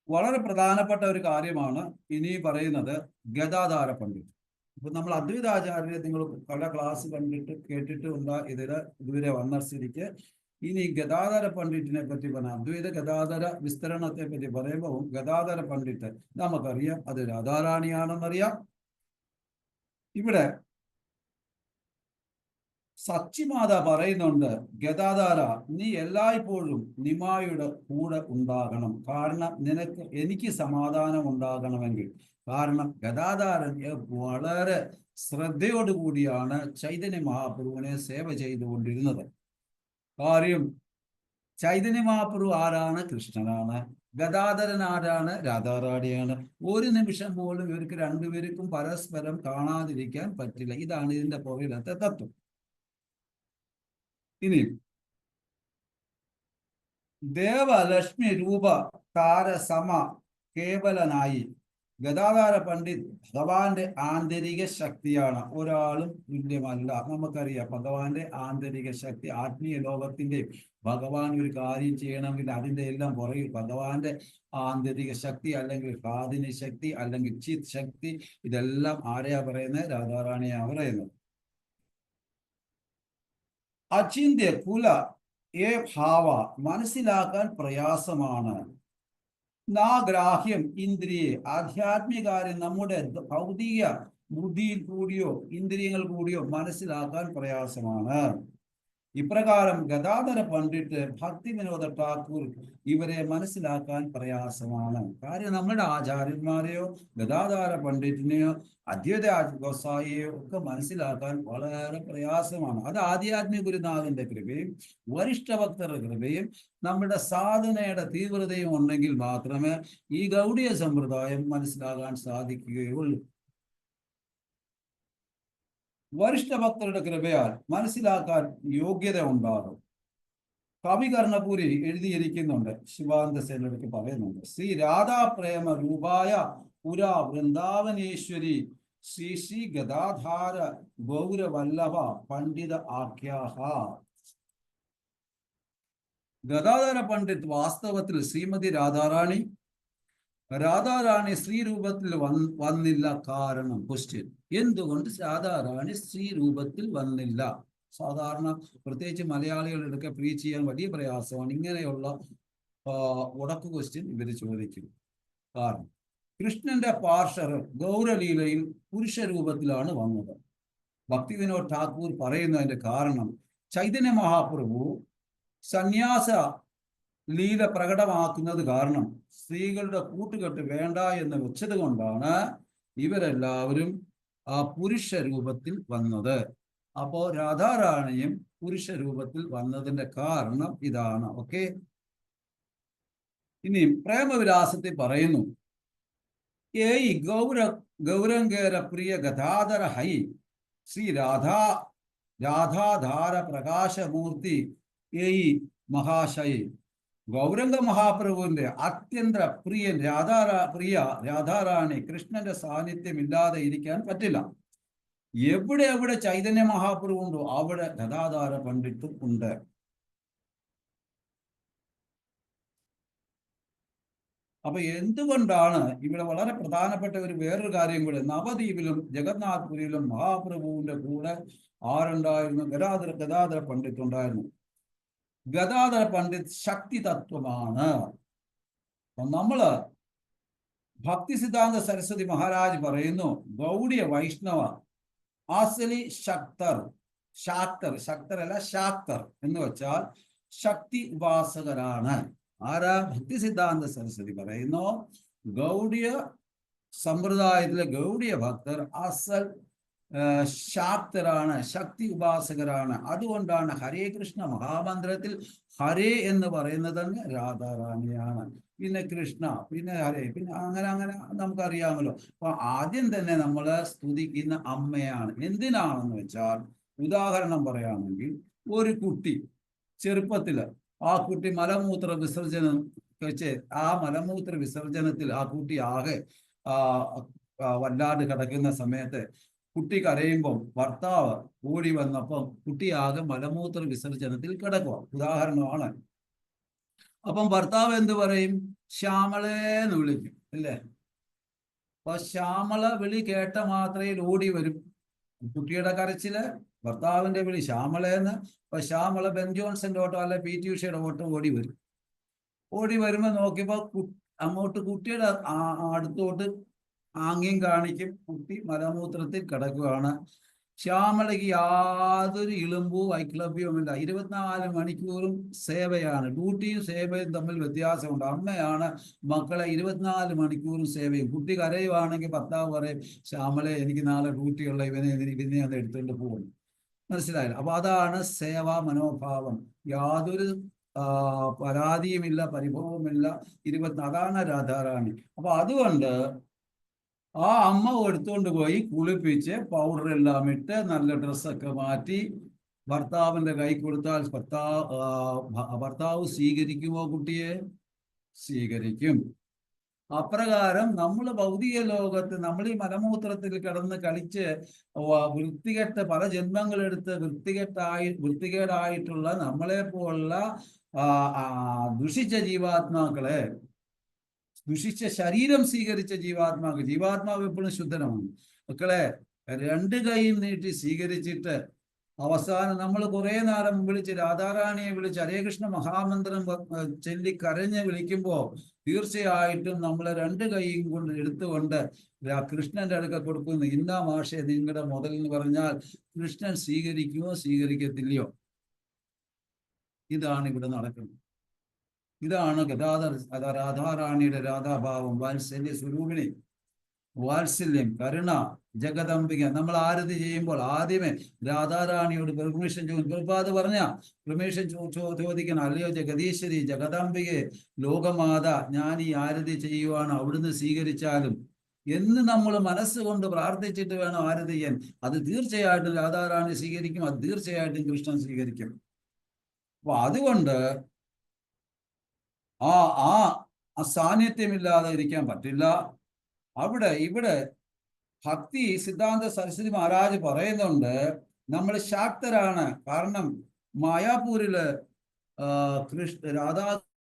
വളരെ പ്രധാനപ്പെട്ട ഒരു കാര്യമാണ് ഇനി പറയുന്നത് ഗദാധാര പണ്ഡിറ്റ്. ഇപ്പൊ നമ്മൾ അദ്വൈതാചാര്യരെ നിങ്ങൾ പല ക്ലാസ് കണ്ടിട്ട് കേട്ടിട്ട് ഇതുവരെ വന്ന സ്ഥിതിക്ക് ഇനി ഗദാധര പണ്ഡിറ്റിനെ പറ്റി പറഞ്ഞ അദ്വൈത ഗദാധര വിസ്തരണത്തെ പറ്റി പറയുമ്പോൾ ഗദാധര പണ്ഡിറ്റ് നമുക്കറിയാം അത് രാധാറാണിയാണെന്നറിയാം. ഇവിടെ സച്ചിമാത പറയുന്നുണ്ട്, ഗദാധാര നീ എല്ലായ്പ്പോഴും നിമായുടെ കൂടെ ഉണ്ടാകണം. കാരണം എനിക്ക് സമാധാനം ഉണ്ടാകണമെങ്കിൽ. കാരണം ഗദാധാരൻ വളരെ ശ്രദ്ധയോടുകൂടിയാണ് ചൈതന്യ മഹാപ്രഭുവിനെ സേവ ചെയ്തുകൊണ്ടിരുന്നത്. കാര്യം ചൈതന്യ മഹാപ്രഭു ആരാണ്? കൃഷ്ണനാണ്. ഗദാധരൻ ആരാണ്? രാധാറാണിയാണ്. ഒരു നിമിഷം പോലും ഇവർക്ക് രണ്ടുപേർക്കും പരസ്പരം കാണാതിരിക്കാൻ പറ്റില്ല. ഇതാണ് ഇതിന്റെ പുറകിലത്തെ തത്വം. ഇനി ദേവലക്ഷ്മി രൂപ താരസമ കേവലനായി ഗദാധാര പണ്ഡിറ്റ് ഭഗവാന്റെ ആന്തരിക ശക്തിയാണ്. ഒരാളും തുല്യമല്ല. നമുക്കറിയാം ഭഗവാന്റെ ആന്തരിക ശക്തി ആത്മീയ ലോകത്തിന്റെ ഭഗവാൻ ഒരു കാര്യം ചെയ്യണമെങ്കിൽ അതിൻ്റെ എല്ലാം പുറകിൽ ഭഗവാന്റെ ആന്തരിക ശക്തി അല്ലെങ്കിൽ കാതിനി ശക്തി അല്ലെങ്കിൽ ചിത് ശക്തി, ഇതെല്ലാം ആരെയാ പറയുന്നത്? രാധാറാണിയാ പറയുന്നത്. അചിന്ത്യ കുല ഏ ഭാവ മനസ്സിലാക്കാൻ പ്രയാസമാണ്. നാഗ്രാഹ്യം ഇന്ദ്രിയെ ആധ്യാത്മികാര്യം നമ്മുടെ ഭൗതിക ബുദ്ധിയിൽ കൂടിയോ ഇന്ദ്രിയങ്ങൾ കൂടിയോ മനസ്സിലാക്കാൻ പ്രയാസമാണ്. ഇപ്രകാരം ഗദാധര പണ്ഡിറ്റ് ഭക്തി വിനോദ ഠാക്കൂർ ഇവരെ മനസ്സിലാക്കാൻ പ്രയാസമാണ്. കാര്യം നമ്മുടെ ആചാര്യന്മാരെയോ ഗദാധാര പണ്ഡിറ്റിനെയോ അദ്വൈത ഗോസായിയെയോ ഒക്കെ മനസ്സിലാക്കാൻ വളരെ പ്രയാസമാണ്. അത് ആധ്യാത്മിക ഗുരുനാഥന്റെ കൃപയും വരിഷ്ഠ ഭക്തരുടെ കൃപയും നമ്മുടെ സാധനയുടെ തീവ്രതയും ഉണ്ടെങ്കിൽ മാത്രമേ ഈ ഗൗഡീയ സമ്പ്രദായം മനസ്സിലാകാൻ സാധിക്കുകയുള്ളൂ. വരിഷ്ഠ ഭക്തരുടെ കൃപയാൽ മനസ്സിലാക്കാൻ യോഗ്യത ഉണ്ടാകും. കവി കർണപൂരി എഴുതിയിരിക്കുന്നുണ്ട്, ശിവാനന്ദ സേനടുക്ക് പറയുന്നുണ്ട്, ശ്രീ രാധാ പ്രേമ രൂപായ പുരാ വൃന്ദാവനേശ്വരി ശ്രീ ശ്രീ ഗദാധാര ഗൗരവല്ലഭ പണ്ഡിത ആഖ്യാഹ. ഗദാധര പണ്ഡിറ്റ് വാസ്തവത്തിൽ ശ്രീമതി രാധാറാണി സ്ത്രീ രൂപത്തിൽ വന്നില്ല. കാരണം ക്വസ്റ്റ്യൻ, എന്തുകൊണ്ട് രാധാറാണി സ്ത്രീ രൂപത്തിൽ വന്നില്ല? സാധാരണ പ്രത്യേകിച്ച് മലയാളികളുടെ പ്രീച്ച് ചെയ്യാൻ വലിയ പ്രയാസമാണ്. ഇങ്ങനെയുള്ള ഉടക്ക് ക്വസ്റ്റ്യൻ ഇവർ ചോദിക്കും. കാരണം കൃഷ്ണന്റെ പാർഷർ ഗൗരലീലയിൽ പുരുഷ രൂപത്തിലാണ് വന്നത്. ഭക്തി വിനോദ് ഠാക്കൂർ പറയുന്നതിന്റെ കാരണം ചൈതന്യ മഹാപ്രഭു സന്യാസ ലീല പ്രകടമാക്കുന്നത് കാരണം സ്ത്രീകളുടെ കൂട്ടുകെട്ട് വേണ്ട എന്ന് വെച്ചത് കൊണ്ടാണ് ഇവരെല്ലാവരും ആ പുരുഷ രൂപത്തിൽ വന്നത്. അപ്പോ രാധാറാണിയും പുരുഷ രൂപത്തിൽ വന്നതിന്റെ കാരണം ഇതാണ്. ഓക്കെ, ഇനി പ്രേമവിലാസത്തിൽ പറയുന്നു, ഏയ് ഗൗരംഗേര പ്രിയ ഗദാധര ഹൈ ശ്രീ രാധാധാര പ്രകാശമൂർത്തി ഏയ് മഹാശയി. ഗൗരംഗ മഹാപ്രഭുവിന്റെ അത്യന്ത പ്രിയൻ രാധാറാണി കൃഷ്ണന്റെ സാന്നിധ്യം ഇല്ലാതെ ഇരിക്കാൻ പറ്റില്ല. എവിടെ ചൈതന്യ മഹാപ്രഭു ഉണ്ടോ അവിടെ ഗദാധാര പണ്ഡിറ്റും ഉണ്ട്. അപ്പൊ എന്തുകൊണ്ടാണ് ഇവിടെ വളരെ പ്രധാനപ്പെട്ട വേറൊരു കാര്യം കൂടെ, നവദ്വീപിലും ജഗന്നാഥ്പുരിയിലും മഹാപ്രഭുവിന്റെ കൂടെ ആരുണ്ടായിരുന്നു? ഗദാധര പണ്ഡിറ്റ് ഉണ്ടായിരുന്നു. ഗദാധര പണ്ഡിറ്റ് ശക്തി തത്വമാണ്. നമ്മള് ഭക്തി സിദ്ധാന്ത സരസ്വതി മഹാരാജ് പറയുന്നു, ഗൗഡിയ വൈഷ്ണവ ആസലി ശക്തർ അല്ല ശാക്തർ എന്ന് വെച്ചാൽ ശക്തി ഉപാസകരാണ്. ആരാ? ഭക്തി സിദ്ധാന്ത സരസ്വതി പറയുന്നു, ഗൗഡിയ സമ്പ്രദായത്തിലെ ഗൗഡിയ ഭക്തർ അസൽ ശാക്തരാണ്, ശക്തി ഉപാസകരാണ്. അതുകൊണ്ടാണ് ഹരേ കൃഷ്ണ മഹാമന്ത്രത്തിൽ ഹരേ എന്ന് പറയുന്നത് തന്നെ രാധാറാണിയാണ്. പിന്നെ കൃഷ്ണ, പിന്നെ ഹരേ, പിന്നെ അങ്ങനെ നമുക്കറിയാമല്ലോ. അപ്പൊ ആദ്യം തന്നെ നമ്മൾ സ്തുതിക്കുന്ന അമ്മയാണ്. എന്തിനാണെന്ന് വെച്ചാൽ, ഉദാഹരണം പറയുകയാണെങ്കിൽ, ഒരു കുട്ടി ചെറുപ്പത്തില് ആ കുട്ടി മലമൂത്ര വിസർജനം വെച്ച് ആ മലമൂത്ര വിസർജനത്തിൽ ആ കുട്ടി ആകെ വല്ലാണ്ട് കിടക്കുന്ന സമയത്ത് കുട്ടി കരയുമ്പം ഭർത്താവ് ഓടി വന്നപ്പം കുട്ടിയാകെ മലമൂത്ര വിസർജനത്തിൽ കിടക്കുക, ഉദാഹരണമാണ്. അപ്പം ഭർത്താവ് എന്ത് പറയും? ശ്യാമളേന്ന് വിളിക്കും, അല്ലേ? അപ്പൊ ശ്യാമള വിളി കേട്ട മാത്രയിൽ ഓടി വരും. കുട്ടിയുടെ കരച്ചില്, ഭർത്താവിന്റെ വിളി ശ്യാമളേന്ന്. അപ്പൊ ശ്യാമള ബെൻ ജോൺസന്റെ ഓട്ടോ അല്ലെ PT ഉഷയുടെ ഓട്ടോ ഓടി വരുമ്പോ നോക്കിയപ്പോ അങ്ങോട്ട് കുട്ടിയുടെ അടുത്തോട്ട് ആംഗ്യം കാണിക്കും. കുട്ടി മലമൂത്രത്തിൽ കിടക്കുകയാണ്. ശ്യാമളയ്ക്ക് യാതൊരു ഇളുമ്പവും വൈക്ലഭ്യവുമില്ല. 24 മണിക്കൂറും സേവയാണ്. ഡ്യൂട്ടിയും സേവയും തമ്മിൽ വ്യത്യാസമുണ്ട്. അമ്മയാണ് മക്കളെ 24 മണിക്കൂറും സേവയും. കുട്ടി കരയുവാണെങ്കിൽ ഭർത്താവ് പറയും, ശ്യാമളെ എനിക്ക് നാളെ ഡ്യൂട്ടിയുള്ള ഇവനെ അത് എടുത്തുകൊണ്ട് പോകും. മനസ്സിലായില്ല? അപ്പൊ അതാണ് സേവാ മനോഭാവം. യാതൊരു പരാതിയുമില്ല, പരിഭവവുമില്ല. അതാണ് രാധാറാണി. അപ്പൊ അതുകൊണ്ട് ആ അമ്മ എടുത്തുകൊണ്ട് പോയി കുളിപ്പിച്ച് പൗഡറെല്ലാം ഇട്ട് നല്ല ഡ്രസ്സൊക്കെ മാറ്റി ഭർത്താവിന്റെ കൈ കൊടുത്താൽ ഭർത്താവ് സ്വീകരിക്കുമോ? കുട്ടിയെ സ്വീകരിക്കും. അപ്രകാരം നമ്മൾ ഭൗതിക ലോകത്ത് നമ്മൾ ഈ മലമൂത്രത്തിൽ കിടന്ന് കളിച്ച് വൃത്തികെട്ട പല ജന്മങ്ങളെടുത്ത് വൃത്തികേടായിട്ടുള്ള നമ്മളെ പോലുള്ള ദുഷിച്ച ജീവാത്മാക്കളെ, ദുഷിച്ച ശരീരം സ്വീകരിച്ച ജീവാത്മാവ് എപ്പോഴും ശുദ്ധനമാണ്. മക്കളെ, 2 കൈയും നീട്ടി സ്വീകരിച്ചിട്ട് അവസാനം നമ്മൾ കുറെ നേരം വിളിച്ച് രാധാറാണിയെ വിളിച്ച് ഹരേ കൃഷ്ണ മഹാമന്ത്രം ചൊല്ലി കരഞ്ഞ് വിളിക്കുമ്പോൾ തീർച്ചയായിട്ടും നമ്മൾ 2 കൈയും കൊണ്ട് എടുത്തുകൊണ്ട് കൃഷ്ണന്റെ അടുക്ക കൊടുക്കുന്നു. ഇന്നാ മാഷെ നിങ്ങളുടെ മുതൽ എന്ന് പറഞ്ഞാൽ കൃഷ്ണൻ സ്വീകരിക്കുമോ സ്വീകരിക്കത്തില്ലയോ? ഇതാണ് ഇവിടെ നടക്കുന്നത്. ഇതാണ് ഗദാധർ രാധാറാണിയുടെ രാധാഭാവം, വാത്സല്യ സ്വരൂപിണി, വാത്സല്യം, കരുണ, ജഗദംബിക. നമ്മൾ ആരതി ചെയ്യുമ്പോൾ ആദ്യമേ രാധാറാണിയോട് പെർമിഷൻ പ്രഭാത് പറഞ്ഞ പെർമിഷൻ ചോദിക്കണം. അല്ലയോ ജഗദീശ്വരി, ജഗദംബികെ, ലോകമാത, ഞാൻ ഈ ആരതി ചെയ്യുവാണ്, അവിടുന്ന് സ്വീകരിച്ചാലും എന്ന് നമ്മൾ മനസ്സുകൊണ്ട് പ്രാർത്ഥിച്ചിട്ട് വേണം ആരതി ചെയ്യാൻ. അത് തീർച്ചയായിട്ടും രാധാറാണി സ്വീകരിക്കും, അത് തീർച്ചയായിട്ടും കൃഷ്ണൻ സ്വീകരിക്കും. അപ്പൊ അതുകൊണ്ട് ആ ആ സാന്നിധ്യമില്ലാതെ ഇരിക്കാൻ പറ്റില്ല. ഇവിടെ ഭക്തി സിദ്ധാന്ത സരസ്വതി മഹാരാജ് പറയുന്നുണ്ട്, നമ്മൾ ശാക്തരാണ്. കാരണം മായാപൂരില് രാധാകൃഷ്ണനും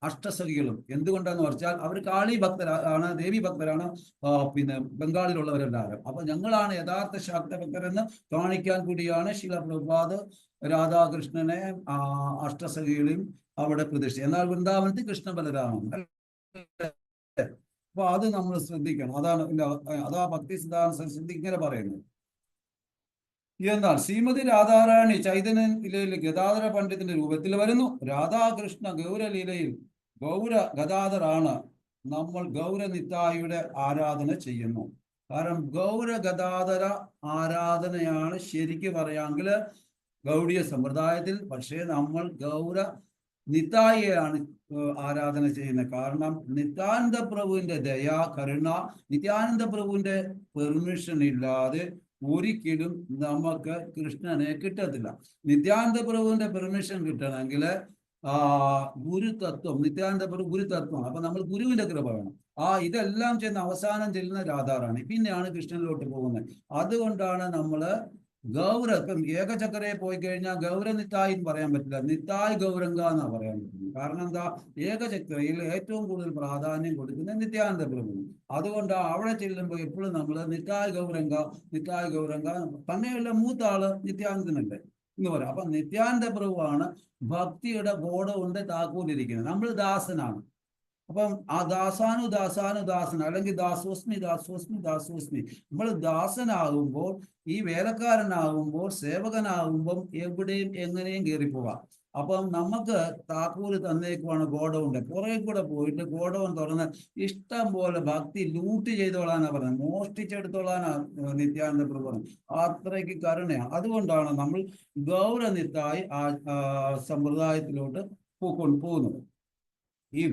അഷ്ടസഖികളും എന്തുകൊണ്ടാന്ന് വെച്ചാൽ അവർ കാളി ഭക്തരാണ്, ദേവി ഭക്തരാണ്, പിന്നെ ബംഗാളിലുള്ളവരെല്ലാവരും. അപ്പൊ ഞങ്ങളാണ് യഥാർത്ഥ ശാക്ത ഭക്തരെന്ന് കാണിക്കാൻ കൂടിയാണ് ശീല പ്രഭുപാദ് രാധാകൃഷ്ണനെ അഷ്ടസഖികളെയും അവിടെ പ്രതിഷ്ഠിച്ചു. എന്നാൽ വൃന്ദാവനത്തിൽ കൃഷ്ണ ബലരാമൻ. അപ്പൊ അത് നമ്മൾ ശ്രദ്ധിക്കണം. അതാ ഭക്തി സിദ്ധാന്ത സരസ്വതി ഇങ്ങനെ പറയുന്നത്. എന്നാൽ ശ്രീമതി രാധാറാണി ചൈതന്യലീലയിൽ ഗദാധര പണ്ഡിതന്റെ രൂപത്തിൽ വരുന്നു. രാധാകൃഷ്ണ ഗൗരലീലയിൽ ഗൗര ഗദാധറാണ്. നമ്മൾ ഗൗരനിത്തായിയുടെ ആരാധന ചെയ്യുന്നു. കാരണം ഗൗര ഗദാധര ആരാധനയാണ് ശരിക്ക് പറയാമെങ്കിൽ ഗൗഡിയ സമ്പ്രദായത്തിൽ. പക്ഷേ നമ്മൾ ഗൗര നിതായിയാണ് ആരാധന ചെയ്യുന്നത്. കാരണം നിത്യാനന്ദ പ്രഭുവിന്റെ ദയ, കരുണ, നിത്യാനന്ദ പ്രഭുവിന്റെ പെർമിഷൻ ഇല്ലാതെ ഒരിക്കലും നമുക്ക് കൃഷ്ണനെ കിട്ടത്തില്ല. നിത്യാനന്ദ പ്രഭുവിന്റെ പെർമിഷൻ കിട്ടണമെങ്കിൽ ഗുരുതത്വം, നിത്യാനന്ദ പ്രഭു ഗുരുതത്വം. അപ്പൊ നമ്മൾ ഗുരുവിന്റെ കൃപ വേണം. ഇതെല്ലാം ചെന്ന് അവസാനം ചെല്ലുന്ന രാധാറാണി, പിന്നെയാണ് കൃഷ്ണനിലോട്ട് പോകുന്നത്. അതുകൊണ്ടാണ് നമ്മള് ഇപ്പം ഏകചക്രയെ പോയി കഴിഞ്ഞാൽ ഗൗര നിത്തായി എന്ന് പറയാൻ പറ്റില്ല, നിത്തായ് ഗൗരംഗ എന്നാ പറയാൻ പറ്റുന്നത്. കാരണം എന്താ, ഏകചക്രയിൽ ഏറ്റവും കൂടുതൽ പ്രാധാന്യം കൊടുക്കുന്നത് നിത്യാനന്ദ പ്രഭുവിന്. അതുകൊണ്ട് അവിടെ ചെല്ലുമ്പോൾ എപ്പോഴും നമ്മൾ നിത്തായ് ഗൗരംഗ, നിത്തായ് ഗൗരംഗ. തന്നെയല്ല, മൂത്ത ആള് നിത്യാനന്ദനല്ലേ എന്ന് പറയാം. അപ്പൊ നിത്യാനന്ദ പ്രഭുവാണ് ഭക്തിയുടെ ബോധം കൊണ്ട് താക്കൂലിരിക്കുന്നത്. നമ്മൾ ദാസനാണ്. അപ്പം ആ ദാസൻ അല്ലെങ്കിൽ ദാസോസ്മി. നമ്മൾ ദാസനാകുമ്പോൾ, ഈ വേലക്കാരനാകുമ്പോൾ, സേവകനാകുമ്പം എവിടെയും എങ്ങനെയും കയറിപ്പോകാം. അപ്പം നമുക്ക് താക്കോല് തന്നേക്കുവാണ് ഗോഡൗണ്ട്. പുറകെ കൂടെ പോയിട്ട് ഗോഡൗൺ തുറന്ന് ഇഷ്ടം പോലെ ഭക്തി ലൂട്ട് ചെയ്തോളാനാ പറഞ്ഞത്, മോഷ്ടിച്ചെടുത്തോളാനാ നിത്യാനന്ദ പ്രഭു. അത്രയ്ക്ക് കരുണയാണ്. അതുകൊണ്ടാണ് നമ്മൾ ഗൗരനിത്തായി സമ്പ്രദായത്തിലോട്ട് പോകുന്നത്. ഈ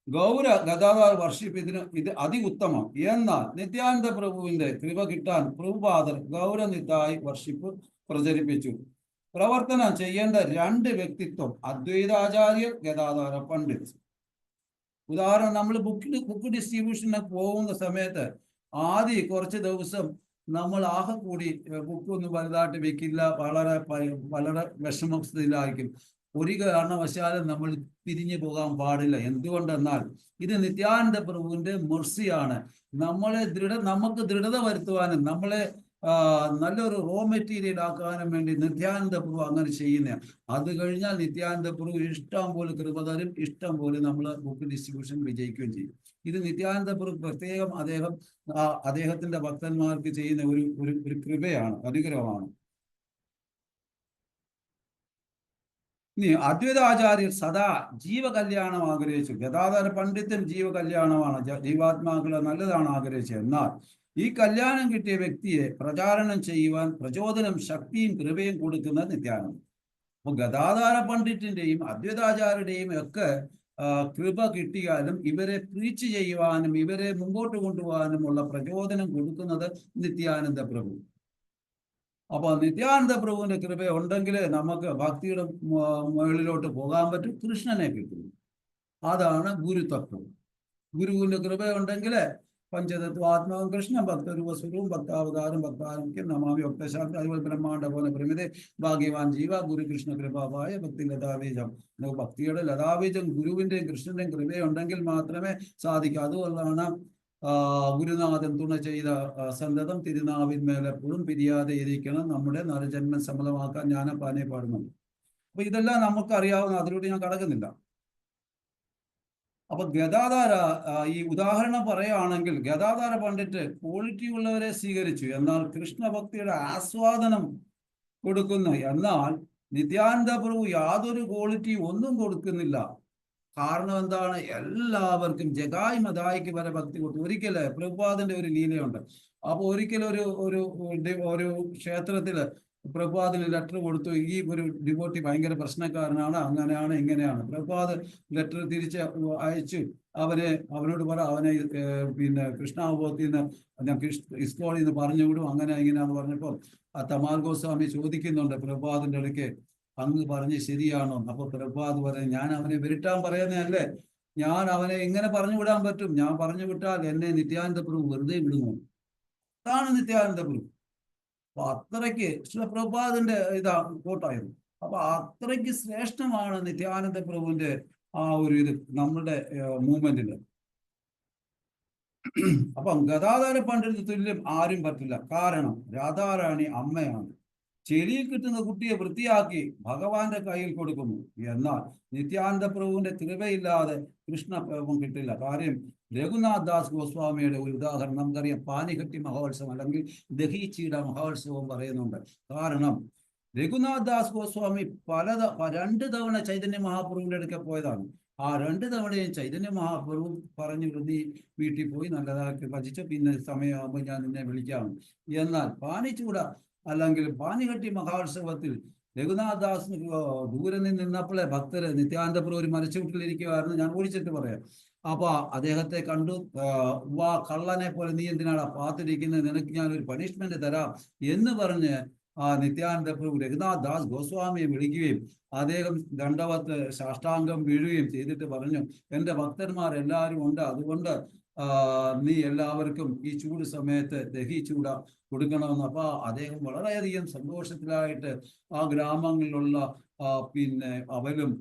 ഗൗര ഗദാധാർ വർഷിപ്പ് ഇത് ഉത്തമം. എന്നാൽ നിത്യാനന്ദ പ്രഭുവിന്റെ കൃപ കിട്ടാൻ പ്രഭുപാദർ ഗൗരനിത്തായി വർഷിപ്പ് പ്രചരിപ്പിച്ചു. പ്രവർത്തനം ചെയ്യേണ്ട രണ്ട് വ്യക്തിത്വം, അദ്വൈതാചാര്യർ, ഗദാധാര പണ്ഡിറ്റ്. ഉദാഹരണം, നമ്മൾ ബുക്ക് ഡിസ്ട്രിബ്യൂഷന് പോകുന്ന സമയത്ത് ആദ്യം കുറച്ച് ദിവസം നമ്മൾ കൂടി ബുക്കൊന്നും വലുതായിട്ട് വെക്കില്ല, വളരെ വിഷമസ്ഥയിലായിരിക്കും. ഒരു കാരണവശാലും നമ്മൾ പിരിഞ്ഞു പോകാൻ പാടില്ല. എന്തുകൊണ്ടെന്നാൽ ഇത് നിത്യാനന്ദ പ്രഭുവിന്റെ മെർസിയാണ്. നമുക്ക് ദൃഢത വരുത്തുവാനും നമ്മളെ നല്ലൊരു റോ മെറ്റീരിയൽ ആക്കാനും വേണ്ടി നിത്യാനന്ദ പ്രഭു അങ്ങനെ ചെയ്യുന്ന. അത് കഴിഞ്ഞാൽ നിത്യാനന്ദ പ്രഭു ഇഷ്ടം പോലെ കൃപ തരും, ഇഷ്ടം പോലെ നമ്മൾ ബുക്ക് ഡിസ്ട്രിബ്യൂഷൻ വിജയിക്കുകയും ചെയ്യും. ഇത് നിത്യാനന്ദ പ്രഭു പ്രത്യേകം അദ്ദേഹത്തിന്റെ ഭക്തന്മാർക്ക് ചെയ്യുന്ന ഒരു കൃപയാണ്, അനുഗ്രഹമാണ്. ഇനി അദ്വൈതാചാര്യർ സദാ ജീവകല്യാണം ആഗ്രഹിച്ചു. ഗദാധര പണ്ഡിതൻ ജീവകല്യാണമാണ്, ജീവാത്മാക്കളെ നല്ലതാണ് ആഗ്രഹിച്ചത്. എന്നാൽ ഈ കല്യാണം കിട്ടിയ വ്യക്തിയെ പ്രചാരണം ചെയ്യുവാൻ പ്രചോദനം, ശക്തിയും കൃപയും കൊടുക്കുന്ന നിത്യാനന്ദൻ. അപ്പൊ ഗദാധാര പണ്ഡിറ്റിന്റെയും അദ്വൈതാചാര്യരുടെയും ഒക്കെ കൃപ കിട്ടിയാലും ഇവരെ പ്രീച്ച് ചെയ്യുവാനും ഇവരെ മുമ്പോട്ട് കൊണ്ടുപോകാനുമുള്ള പ്രചോദനം കൊടുക്കുന്നത് നിത്യാനന്ദ പ്രഭു. അപ്പൊ നിത്യാനന്ദ പ്രഭുവിന്റെ കൃപ ഉണ്ടെങ്കിൽ നമുക്ക് ഭക്തിയുടെ മുകളിലോട്ട് പോകാൻ പറ്റും, കൃഷ്ണനെ കിട്ടും. അതാണ് ഗുരുതത്വം. ഗുരുവിന്റെ കൃപ ഉണ്ടെങ്കിൽ പഞ്ചതത്വാത്മാവും കൃഷ്ണ ഭക്തരൂപസ്വരൂപം ഭക്താവതാരം ഭക്താരംഖ്യം നമാമി ഭക്തശാസ്ത്ര അതുപോലെ ബ്രഹ്മാണ്ഡ പോലെ പ്രമിതെ ഭാഗ്യവാൻ ജീവ ഗുരുകൃഷ്ണ കൃപാവായ ഭക്തി ലതാബീജം. ഭക്തിയുടെ ലതാബീജം ഗുരുവിന്റെയും കൃഷ്ണന്റെയും കൃപയുണ്ടെങ്കിൽ മാത്രമേ സാധിക്കൂ. അതുകൊണ്ടാണ് ഗുരുനാഥൻ തുണ ചെയ്ത സന്തതം തിരുനാവിന്മേൽ എപ്പോഴും പിരിയാതെ ഇരിക്കണം, നമ്മുടെ നരജന്മം സമ്മതമാക്കാൻ ജ്ഞാനപ്പാനെ പാടുന്നുണ്ട്. അപ്പൊ ഇതെല്ലാം നമുക്ക് അറിയാവുന്ന, അതിലൂടെ ഞാൻ കടക്കുന്നില്ല. അപ്പൊ ഗദാധാര ഈ ഉദാഹരണം പറയുകയാണെങ്കിൽ ഗദാധാര പണ്ഡിറ്റ് ക്വാളിറ്റി ഉള്ളവരെ സ്വീകരിച്ചു. എന്നാൽ കൃഷ്ണഭക്തിയുടെ ആസ്വാദനം കൊടുക്കുന്നു. എന്നാൽ നിത്യാനന്ദ പ്രഭു യാതൊരു ക്വാളിറ്റി ഒന്നും കൊടുക്കുന്നില്ല. കാരണം എന്താണ്? എല്ലാവർക്കും ജഗായി മതായിക്ക് വരെ ഭക്തി കൊടുത്തു. ഒരിക്കല് പ്രഭുപാദിന്റെ ഒരു ലീലയുണ്ട്. അപ്പൊ ഒരിക്കലും ഒരു ക്ഷേത്രത്തില് പ്രഭുപാദിന് ലെറ്റർ കൊടുത്തു, ഈ ഒരു ഡിവോട്ടി ഭയങ്കര പ്രശ്നക്കാരനാണ്, അങ്ങനെയാണ് ഇങ്ങനെയാണ്. പ്രഭുപാദ് ലെറ്റർ തിരിച്ച് അയച്ചു. അവനോട് പറ, അവനെ പിന്നെ കൃഷ്ണാവബോധത്തിൽ നിന്ന് ഞാൻ ഇസ്കോളിൽ നിന്ന് പറഞ്ഞു വിടും, അങ്ങനെ ഇങ്ങനെയാന്ന് പറഞ്ഞപ്പോൾ തമാൽ ഗോസ്വാമി ചോദിക്കുന്നുണ്ട് പ്രഭുപാദിന്റെ അടുക്ക്, അങ്ങ് പറഞ്ഞ് ശരിയാണോ? അപ്പൊ പ്രഭുപാദ് പറഞ്ഞു, ഞാൻ അവനെ വിരട്ടാൻ പറയുന്നതല്ലേ, ഞാൻ അവനെ എങ്ങനെ പറഞ്ഞു വിടാൻ പറ്റും? ഞാൻ പറഞ്ഞു വിട്ടാൽ എന്നെ നിത്യാനന്ദ പ്രഭു വെറുതെ വിടുന്നു. അതാണ് നിത്യാനന്ദ പ്രഭു. അപ്പൊ അത്രയ്ക്ക് പ്രഭുപാദിന്റെ ഇതാ കോട്ടായിരുന്നു. അപ്പൊ അത്രയ്ക്ക് ശ്രേഷ്ഠമാണ് നിത്യാനന്ദ പ്രഭുവിന്റെ ആ ഒരു ഇത് നമ്മുടെ മൂവ്മെന്റില്. അപ്പം ഗദാധര പണ്ഡിറ്റ് തുല്യം ആരും പറ്റില്ല. കാരണം രാധാറാണി അമ്മയാണ്. ചെളിയിൽ കിട്ടുന്ന കുട്ടിയെ വൃത്തിയാക്കി ഭഗവാന്റെ കയ്യിൽ കൊടുക്കുന്നു. എന്നാൽ നിത്യാനന്ദ പ്രഭുവിന്റെ കൃപയില്ലാതെ കൃഷ്ണ കിട്ടില്ല. കാര്യം രഘുനാഥ് ദാസ് ഗോസ്വാമിയുടെ ഒരു ഉദാഹരണം നമുക്കറിയാം. പാനിഘട്ടി മഹോത്സവം അല്ലെങ്കിൽ ദഹീച്ചിയുടെ മഹോത്സവം പറയുന്നുണ്ട്. കാരണം രഘുനാഥ് ദാസ് ഗോസ്വാമി 2 തവണ ചൈതന്യ മഹാപ്രഭുവിന്റെ അടുക്ക പോയതാണ്. ആ 2 തവണയും ചൈതന്യ മഹാപ്രഭു പറഞ്ഞു, നീ വീട്ടിൽ പോയി നല്ലതാക്കി ഭജിച്ചു, പിന്നെ സമയമാകുമ്പോൾ ഞാൻ നിന്നെ വിളിക്കാം. എന്നാൽ പാനിച്ചൂട അല്ലെങ്കിൽ പാനിഘട്ടി മഹോത്സവത്തിൽ രഘുനാഥ് ദാസ് ദൂരെ നിന്നപ്പോഴേ ഭക്തര് നിത്യാനന്ദ പ്രഭു ഒരു മരച്ചുവട്ടിലിരിക്കുമായിരുന്നു. ഞാൻ ഓടിച്ചിട്ട് പറയാം. അപ്പൊ അദ്ദേഹത്തെ കണ്ടു, വാ കള്ളനെ പോലെ നീ എന്തിനാണ് പാത്തിരിക്കുന്നത്, നിനക്ക് ഞാനൊരു പണിഷ്മെന്റ് തരാം എന്ന് പറഞ്ഞ് നിത്യാനന്ദ പ്രഭു രഘുനാഥ് ദാസ് ഗോസ്വാമിയെ വിളിക്കുകയും അദ്ദേഹം ദണ്ഡവത്ത് സാഷ്ടാംഗം വീഴുകയും ചെയ്തിട്ട് പറഞ്ഞു, എൻ്റെ ഭക്തന്മാർ എല്ലാവരും ഉണ്ട്, അതുകൊണ്ട് നീ എല്ലാവർക്കും ഈ ചൂട് സമയത്ത് ദഹി ചൂട കൊടുക്കണമെന്ന്. അപ്പൊ അദ്ദേഹം വളരെയധികം സന്തോഷത്തിലായിട്ട് ആ ഗ്രാമങ്ങളിലുള്ള പിന്നെ അവലും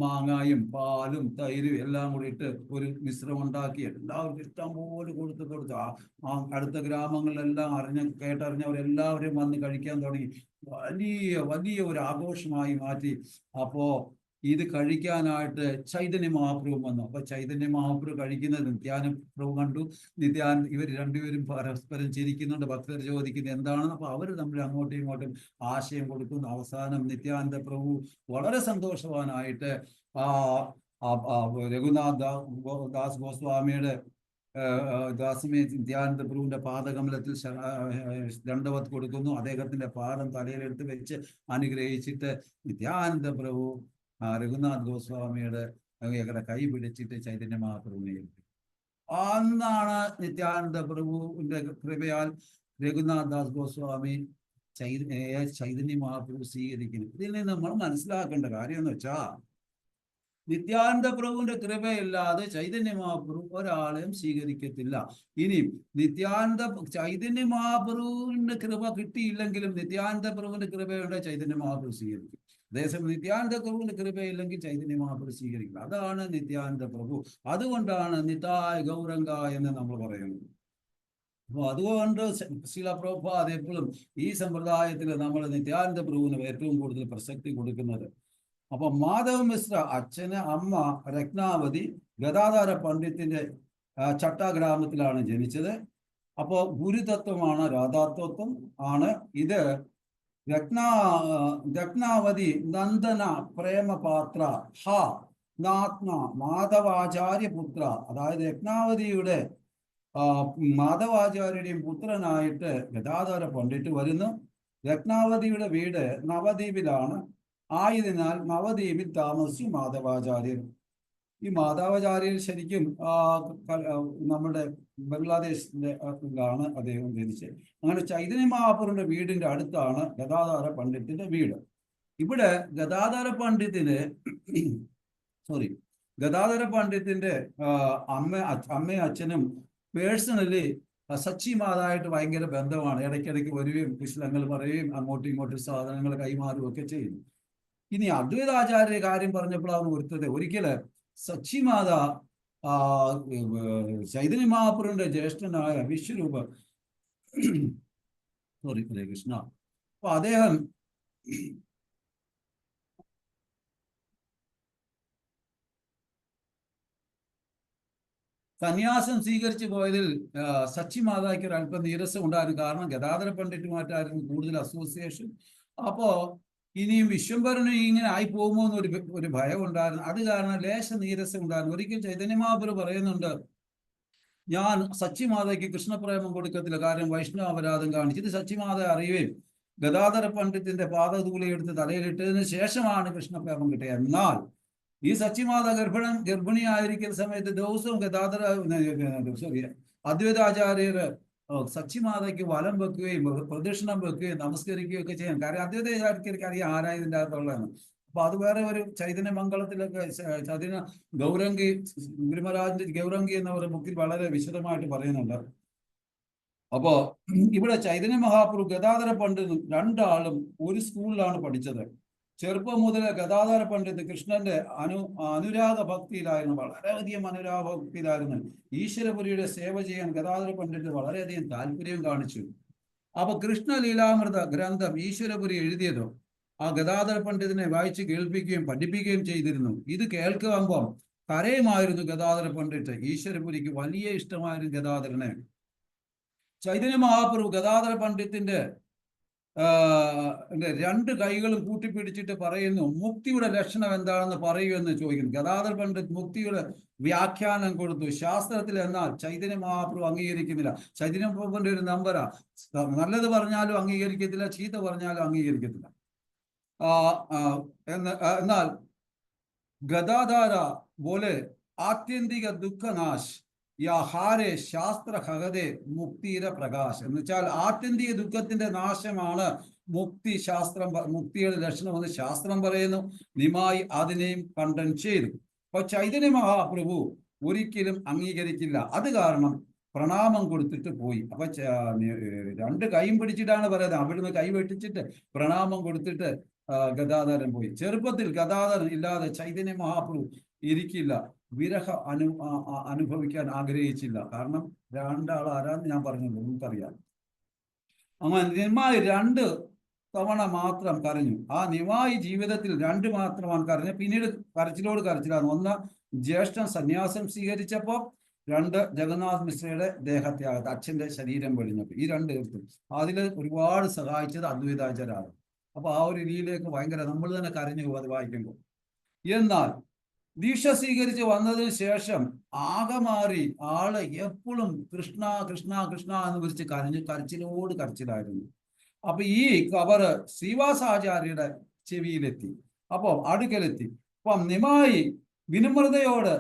മാങ്ങായും പാലും തൈരും എല്ലാം കൂടി ഇട്ട് ഒരു മിശ്രം ഉണ്ടാക്കി എല്ലാവർക്കും ഇഷ്ടം പോലെ കൊടുത്തു. ആ അടുത്ത ഗ്രാമങ്ങളിലെല്ലാം കേട്ടറിഞ്ഞവരെല്ലാവരും വന്ന് കഴിക്കാൻ തുടങ്ങി. വലിയ ഒരു ആഘോഷമായി മാറ്റി. അപ്പോ ഇത് കഴിക്കാനായിട്ട് ചൈതന്യ മഹാപ്രഭു വന്നു. അപ്പൊ ചൈതന്യ മഹാപ്രഭു കഴിക്കുന്നത് നിത്യാനന്ദ പ്രഭു കണ്ടു. ഇവർ രണ്ടുപേരും പരസ്പരം ചിരിക്കുന്നുണ്ട്. ഭക്തർ ചോദിക്കുന്നത് എന്താണെന്ന്. അപ്പൊ അവർ തമ്മിൽ അങ്ങോട്ടും ഇങ്ങോട്ടും ആശയം കൊടുക്കുന്നു. അവസാനം നിത്യാനന്ദ പ്രഭു വളരെ സന്തോഷവാനായിട്ട് രഘുനാഥ് ദാസ് ഗോസ്വാമിയുടെ നിത്യാനന്ദ പ്രഭുവിന്റെ പാദകമലത്തിൽ ദണ്ഡവത്ത് കൊടുക്കുന്നു. അദ്ദേഹത്തിന്റെ പാദം തലയിലെടുത്ത് വെച്ച് അനുഗ്രഹിച്ചിട്ട് നിത്യാനന്ദ പ്രഭു രഘുനാഥ് ഗോസ്വാമിയുടെ കൈ പിടിച്ചിട്ട് ചൈതന്യ മഹാപ്രഭുവിനെ ഏൽപ്പിച്ചു. അന്നാണ് നിത്യാനന്ദ പ്രഭുവിന്റെ കൃപയാൽ രഘുനാഥ് ദാസ് ഗോസ്വാമി ചൈതന്യ മഹാപ്രഭു സ്വീകരിക്കുന്നു. ഇതിൽ നിന്ന് നമ്മൾ മനസ്സിലാക്കേണ്ട കാര്യം എന്ന് വെച്ചാൽ, നിത്യാനന്ദ പ്രഭുവിന്റെ കൃപയില്ലാതെ ചൈതന്യ മഹാപ്രഭു ഒരാളെയും സ്വീകരിക്കത്തില്ല. ഇനി ചൈതന്യ മഹാപ്രഭുവിന്റെ കൃപ കിട്ടിയില്ലെങ്കിലും നിത്യാനന്ദ പ്രഭുവിന്റെ കൃപയുടെ ചൈതന്യ മഹാപ്രഭു സ്വീകരിക്കും. അതേസമയം നിത്യാനന്ദ പ്രഭുവിന്റെ കൃപയില്ലെങ്കിൽ ചൈതന്യ മഹാപ്രഭു സ്വീകരിക്കില്ല. അതാണ് നിത്യാനന്ദ പ്രഭു. അതുകൊണ്ടാണ് നിതായ് ഗൗരംഗ എന്ന് നമ്മൾ പറയുന്നത്. അപ്പൊ അതുകൊണ്ട് ശ്രീല പ്രഭുപാദ് എപ്പോഴും ഈ സമ്പ്രദായത്തിൽ നമ്മൾ നിത്യാനന്ദ പ്രഭുവിന് ഏറ്റവും കൂടുതൽ പ്രസക്തി കൊടുക്കുന്നത്. അപ്പൊ മാധവ് മിശ്ര അച്ഛന് അമ്മ രത്നാവതി ഗദാധാര പണ്ഡിത്തിന്റെ ചട്ടഗ്രാമത്തിലാണ് ജനിച്ചത്. അപ്പോ ഗുരുതത്വമാണ് രാധാത്വം ആണ്. ഇത് രത്നാവതി നന്ദന പ്രേമപാത്ര നാത്മ മാധവാചാര്യ പുത്ര. അതായത് രത്നാവതിയുടെ മാധവാചാര്യയുടെയും പുത്രനായിട്ട് ഗദാധാര പണ്ഡിറ്റ് വരുന്നു. രത്നാവതിയുടെ വീട് നവദ്വീപിലാണ്. ആയതിനാൽ നവദ്വീപിൽ താമസിച്ചു മാധവാചാര്യർ. ഈ മാധവാചാര്യർ ശരിക്കും നമ്മുടെ ബംഗ്ലാദേശിലാണ് അദ്ദേഹം ജനിച്ചത്. അങ്ങനെ ചൈതന്യ മഹാപ്രഭുവിന്റെ വീടിന്റെ അടുത്താണ് ഗദാധാര പണ്ഡിത്തിന്റെ വീട്. ഇവിടെ ഗദാധാര പണ്ഡിത്തിന്റെ അമ്മയും അച്ഛനും പേഴ്സണലി സച്ചി മാതായിട്ട് ഭയങ്കര ബന്ധമാണ്. ഇടയ്ക്കിടയ്ക്ക് വരികയും കുശലങ്ങൾ പറയുകയും അങ്ങോട്ടും ഇങ്ങോട്ടും സാധനങ്ങൾ കൈമാറുകയും ഒക്കെ ചെയ്യുന്നു. ഇനി അദ്വൈതാചാര്യ കാര്യം പറഞ്ഞപ്പോഴാണ് ഒരിക്കല് സച്ചി മാത ചൈതന്യ മഹാപ്രഭുവിന്റെ ജ്യേഷ്ഠനായ വിശ്വരൂപ ഹരേ കൃഷ്ണ. അപ്പൊ അദ്ദേഹം സന്യാസം സ്വീകരിച്ചു പോയതിൽ സച്ചി മാതായ്ക്ക് ഒരു അല്പം നീരസം ഉണ്ടായിരുന്നു. കാരണം ഗദാധര പണ്ഡിറ്റുമായിട്ടായിരുന്നു കൂടുതൽ അസോസിയേഷൻ. അപ്പോ ഇനിയും വിശ്വംഭരനും ഇങ്ങനെ ആയി പോകുമോ എന്നൊരു ഒരു ഭയം ഉണ്ടായിരുന്നു. അത് കാരണം ലേശ നീരസം ഉണ്ടായിരുന്നു. ഒരിക്കൽ ചൈതന്യ മഹാപ്രഭു പറയുന്നുണ്ട്, ഞാൻ സച്ചിമാതയ്ക്ക് കൃഷ്ണപ്രേമം കൊടുക്കത്തില്ല, കാരണം വൈഷ്ണവ അപരാധം കാണിച്ചു. ഇത് സച്ചിമാത അറിയുകയും ഗദാധര പണ്ഡിത്തിന്റെ പാദധൂളി എടുത്ത് തലയിലിട്ടതിന് ശേഷമാണ് കൃഷ്ണപ്രേമം കിട്ടിയത്. എന്നാൽ ഈ സച്ചിമാത ഗർഭിണിയായിരിക്കുന്ന സമയത്ത് ദിവസവും സോറി അദ്വൈതാചാര്യര് സച്ചിമാതയ്ക്ക് വലം വെക്കുകയും പ്രദക്ഷിണം വെക്കുകയും നമസ്കരിക്കുകയും ഒക്കെ ചെയ്യാൻ. കാരണം അദ്വൈതാചാര്യർക്ക് അറിയാം ആരാ ഇതിൻ്റെ അകത്തുള്ളതെന്ന്. അപ്പൊ അത് വേറെ ഒരു ചൈതന്യ മംഗളത്തിലൊക്കെ ചൈതന്യ ഗൗരംഗി ഗുരുമഹാരാജിന്റെ ഗൗരംഗി എന്ന ഒരു ബുക്കിൽ വളരെ വിശദമായിട്ട് പറയുന്നുണ്ട്. അപ്പോ ഇവിടെ ചൈതന്യ മഹാപ്രഭു ഗദാധര പണ്ഡിതും രണ്ടാളും ഒരു സ്കൂളിലാണ് പഠിച്ചത്. ചെറുപ്പം മുതലേ ഗദാധര പണ്ഡിത് കൃഷ്ണന്റെ അനുരാഗ ഭക്തിയിലായിരുന്നു, വളരെയധികം അനുരാഗ ഭക്തിയിലായിരുന്നു. ഈശ്വരപുരിയുടെ സേവ ചെയ്യാൻ ഗദാധര പണ്ഡിറ്റ് വളരെയധികം താല്പര്യം കാണിച്ചു. അപ്പൊ കൃഷ്ണലീലാമൃത ഗ്രന്ഥം ഈശ്വരപുരി എഴുതിയതോ ആ ഗദാധര പണ്ഡിതിനെ വായിച്ച് കേൾപ്പിക്കുകയും പഠിപ്പിക്കുകയും ചെയ്തിരുന്നു. ഇത് കേൾക്കുമ്പോൾ കരയുമായിരുന്നു ഗദാധര പണ്ഡിറ്റ്. ഈശ്വരപുരിക്ക് വലിയ ഇഷ്ടമായിരുന്നു ഗദാധരനെ. ചൈതന്യ മഹാപ്രഭു ഗദാധര പണ്ഡിത്തിന്റെ രണ്ട് കൈകളും കൂട്ടിപ്പിടിച്ചിട്ട് പറയുന്നു, മുക്തിയുടെ ലക്ഷണം എന്താണെന്ന് പറയുമെന്ന് ചോദിക്കുന്നു. ഗദാധര പണ്ഡിറ്റ് മുക്തിയുടെ വ്യാഖ്യാനം കൊടുത്തു ശാസ്ത്രത്തിൽ. എന്നാൽ ചൈതന്യ മഹാപ്രഭു അംഗീകരിക്കുന്നില്ല. ചൈതന്യ മഹാപ്രഭുവിന്റെ ഒരു നമ്പരാ, നല്ലത് പറഞ്ഞാലും അംഗീകരിക്കത്തില്ല, ചീത്ത പറഞ്ഞാലും അംഗീകരിക്കത്തില്ല. എന്നാൽ ഗദാധാര പോലെ ആത്യന്തിക ദുഃഖനാശ് ഹാരെ ശാസ്ത്ര ഹഗതെ മുക്തിയുടെ പ്രകാശം എന്ന് വെച്ചാൽ ആത്യന്തിക ദുഃഖത്തിന്റെ നാശമാണ് മുക്തി. മുക്തിയുടെ ലക്ഷണമെന്ന് ശാസ്ത്രം പറയുന്നു. നിമായി അതിനെയും കണ്ടൻ ചെയ്തു. അപ്പൊ ചൈതന്യ മഹാപ്രഭു ഒരിക്കലും അംഗീകരിക്കില്ല. അത് കാരണം പ്രണാമം കൊടുത്തിട്ട് പോയി. അപ്പൊ രണ്ട് കൈയും പിടിച്ചിട്ടാണ് പറയുന്നത്. അവിടുന്ന് കൈ വെട്ടിച്ചിട്ട് പ്രണാമം കൊടുത്തിട്ട് ഗദാധരൻ പോയി. ചെറുപ്പത്തിൽ ഗദാധരൻ ഇല്ലാതെ ചൈതന്യ മഹാപ്രഭു ഇരിക്കില്ല. വിരഹ അനുഭവിക്കാൻ ആഗ്രഹിച്ചില്ല. കാരണം രണ്ടാൾ ആരാന്ന് ഞാൻ പറഞ്ഞല്ലോ, നമുക്കറിയാം. അങ്ങനെ നിമായി 2 തവണ മാത്രം കരഞ്ഞു. ആ നിമായി ജീവിതത്തിൽ 2 മാത്രമാണ് കരഞ്ഞു. പിന്നീട് കരച്ചിലോട് കരച്ചിലാണ്. ഒന്ന് ജ്യേഷ്ഠൻ സന്യാസം സ്വീകരിച്ചപ്പോൾ, 2 ജഗന്നാഥ് മിശ്രയുടെ ദേഹത്യാഗത്ത്, അച്ഛന്റെ ശരീരം വെടിഞ്ഞപ്പോൾ. ഈ 2 തീർത്തും അതിൽ ഒരുപാട് സഹായിച്ചത് അദ്വൈതാചാര്യാണ്. അപ്പൊ ആ ഒരു രീതിയിലേക്ക് ഭയങ്കര നമ്മൾ തന്നെ കരഞ്ഞു പോകും അത് വായിക്കുമ്പോൾ. എന്നാൽ ദീക്ഷ സ്വീകരിച്ച് വന്നതിന് ശേഷം ആകെ മാറി. ആള് എപ്പോഴും കൃഷ്ണ കൃഷ്ണ കൃഷ്ണ എന്ന് വിളിച്ച് കരച്ചിലോട് കരച്ചിലായിരുന്നു. അപ്പൊ ഈ കവറ് ശ്രീവാസാചാര്യയുടെ ചെവിയിലെത്തി. അപ്പൊ അടുക്കലെത്തി. അപ്പം നിമായി വിനമ്രതയോട്,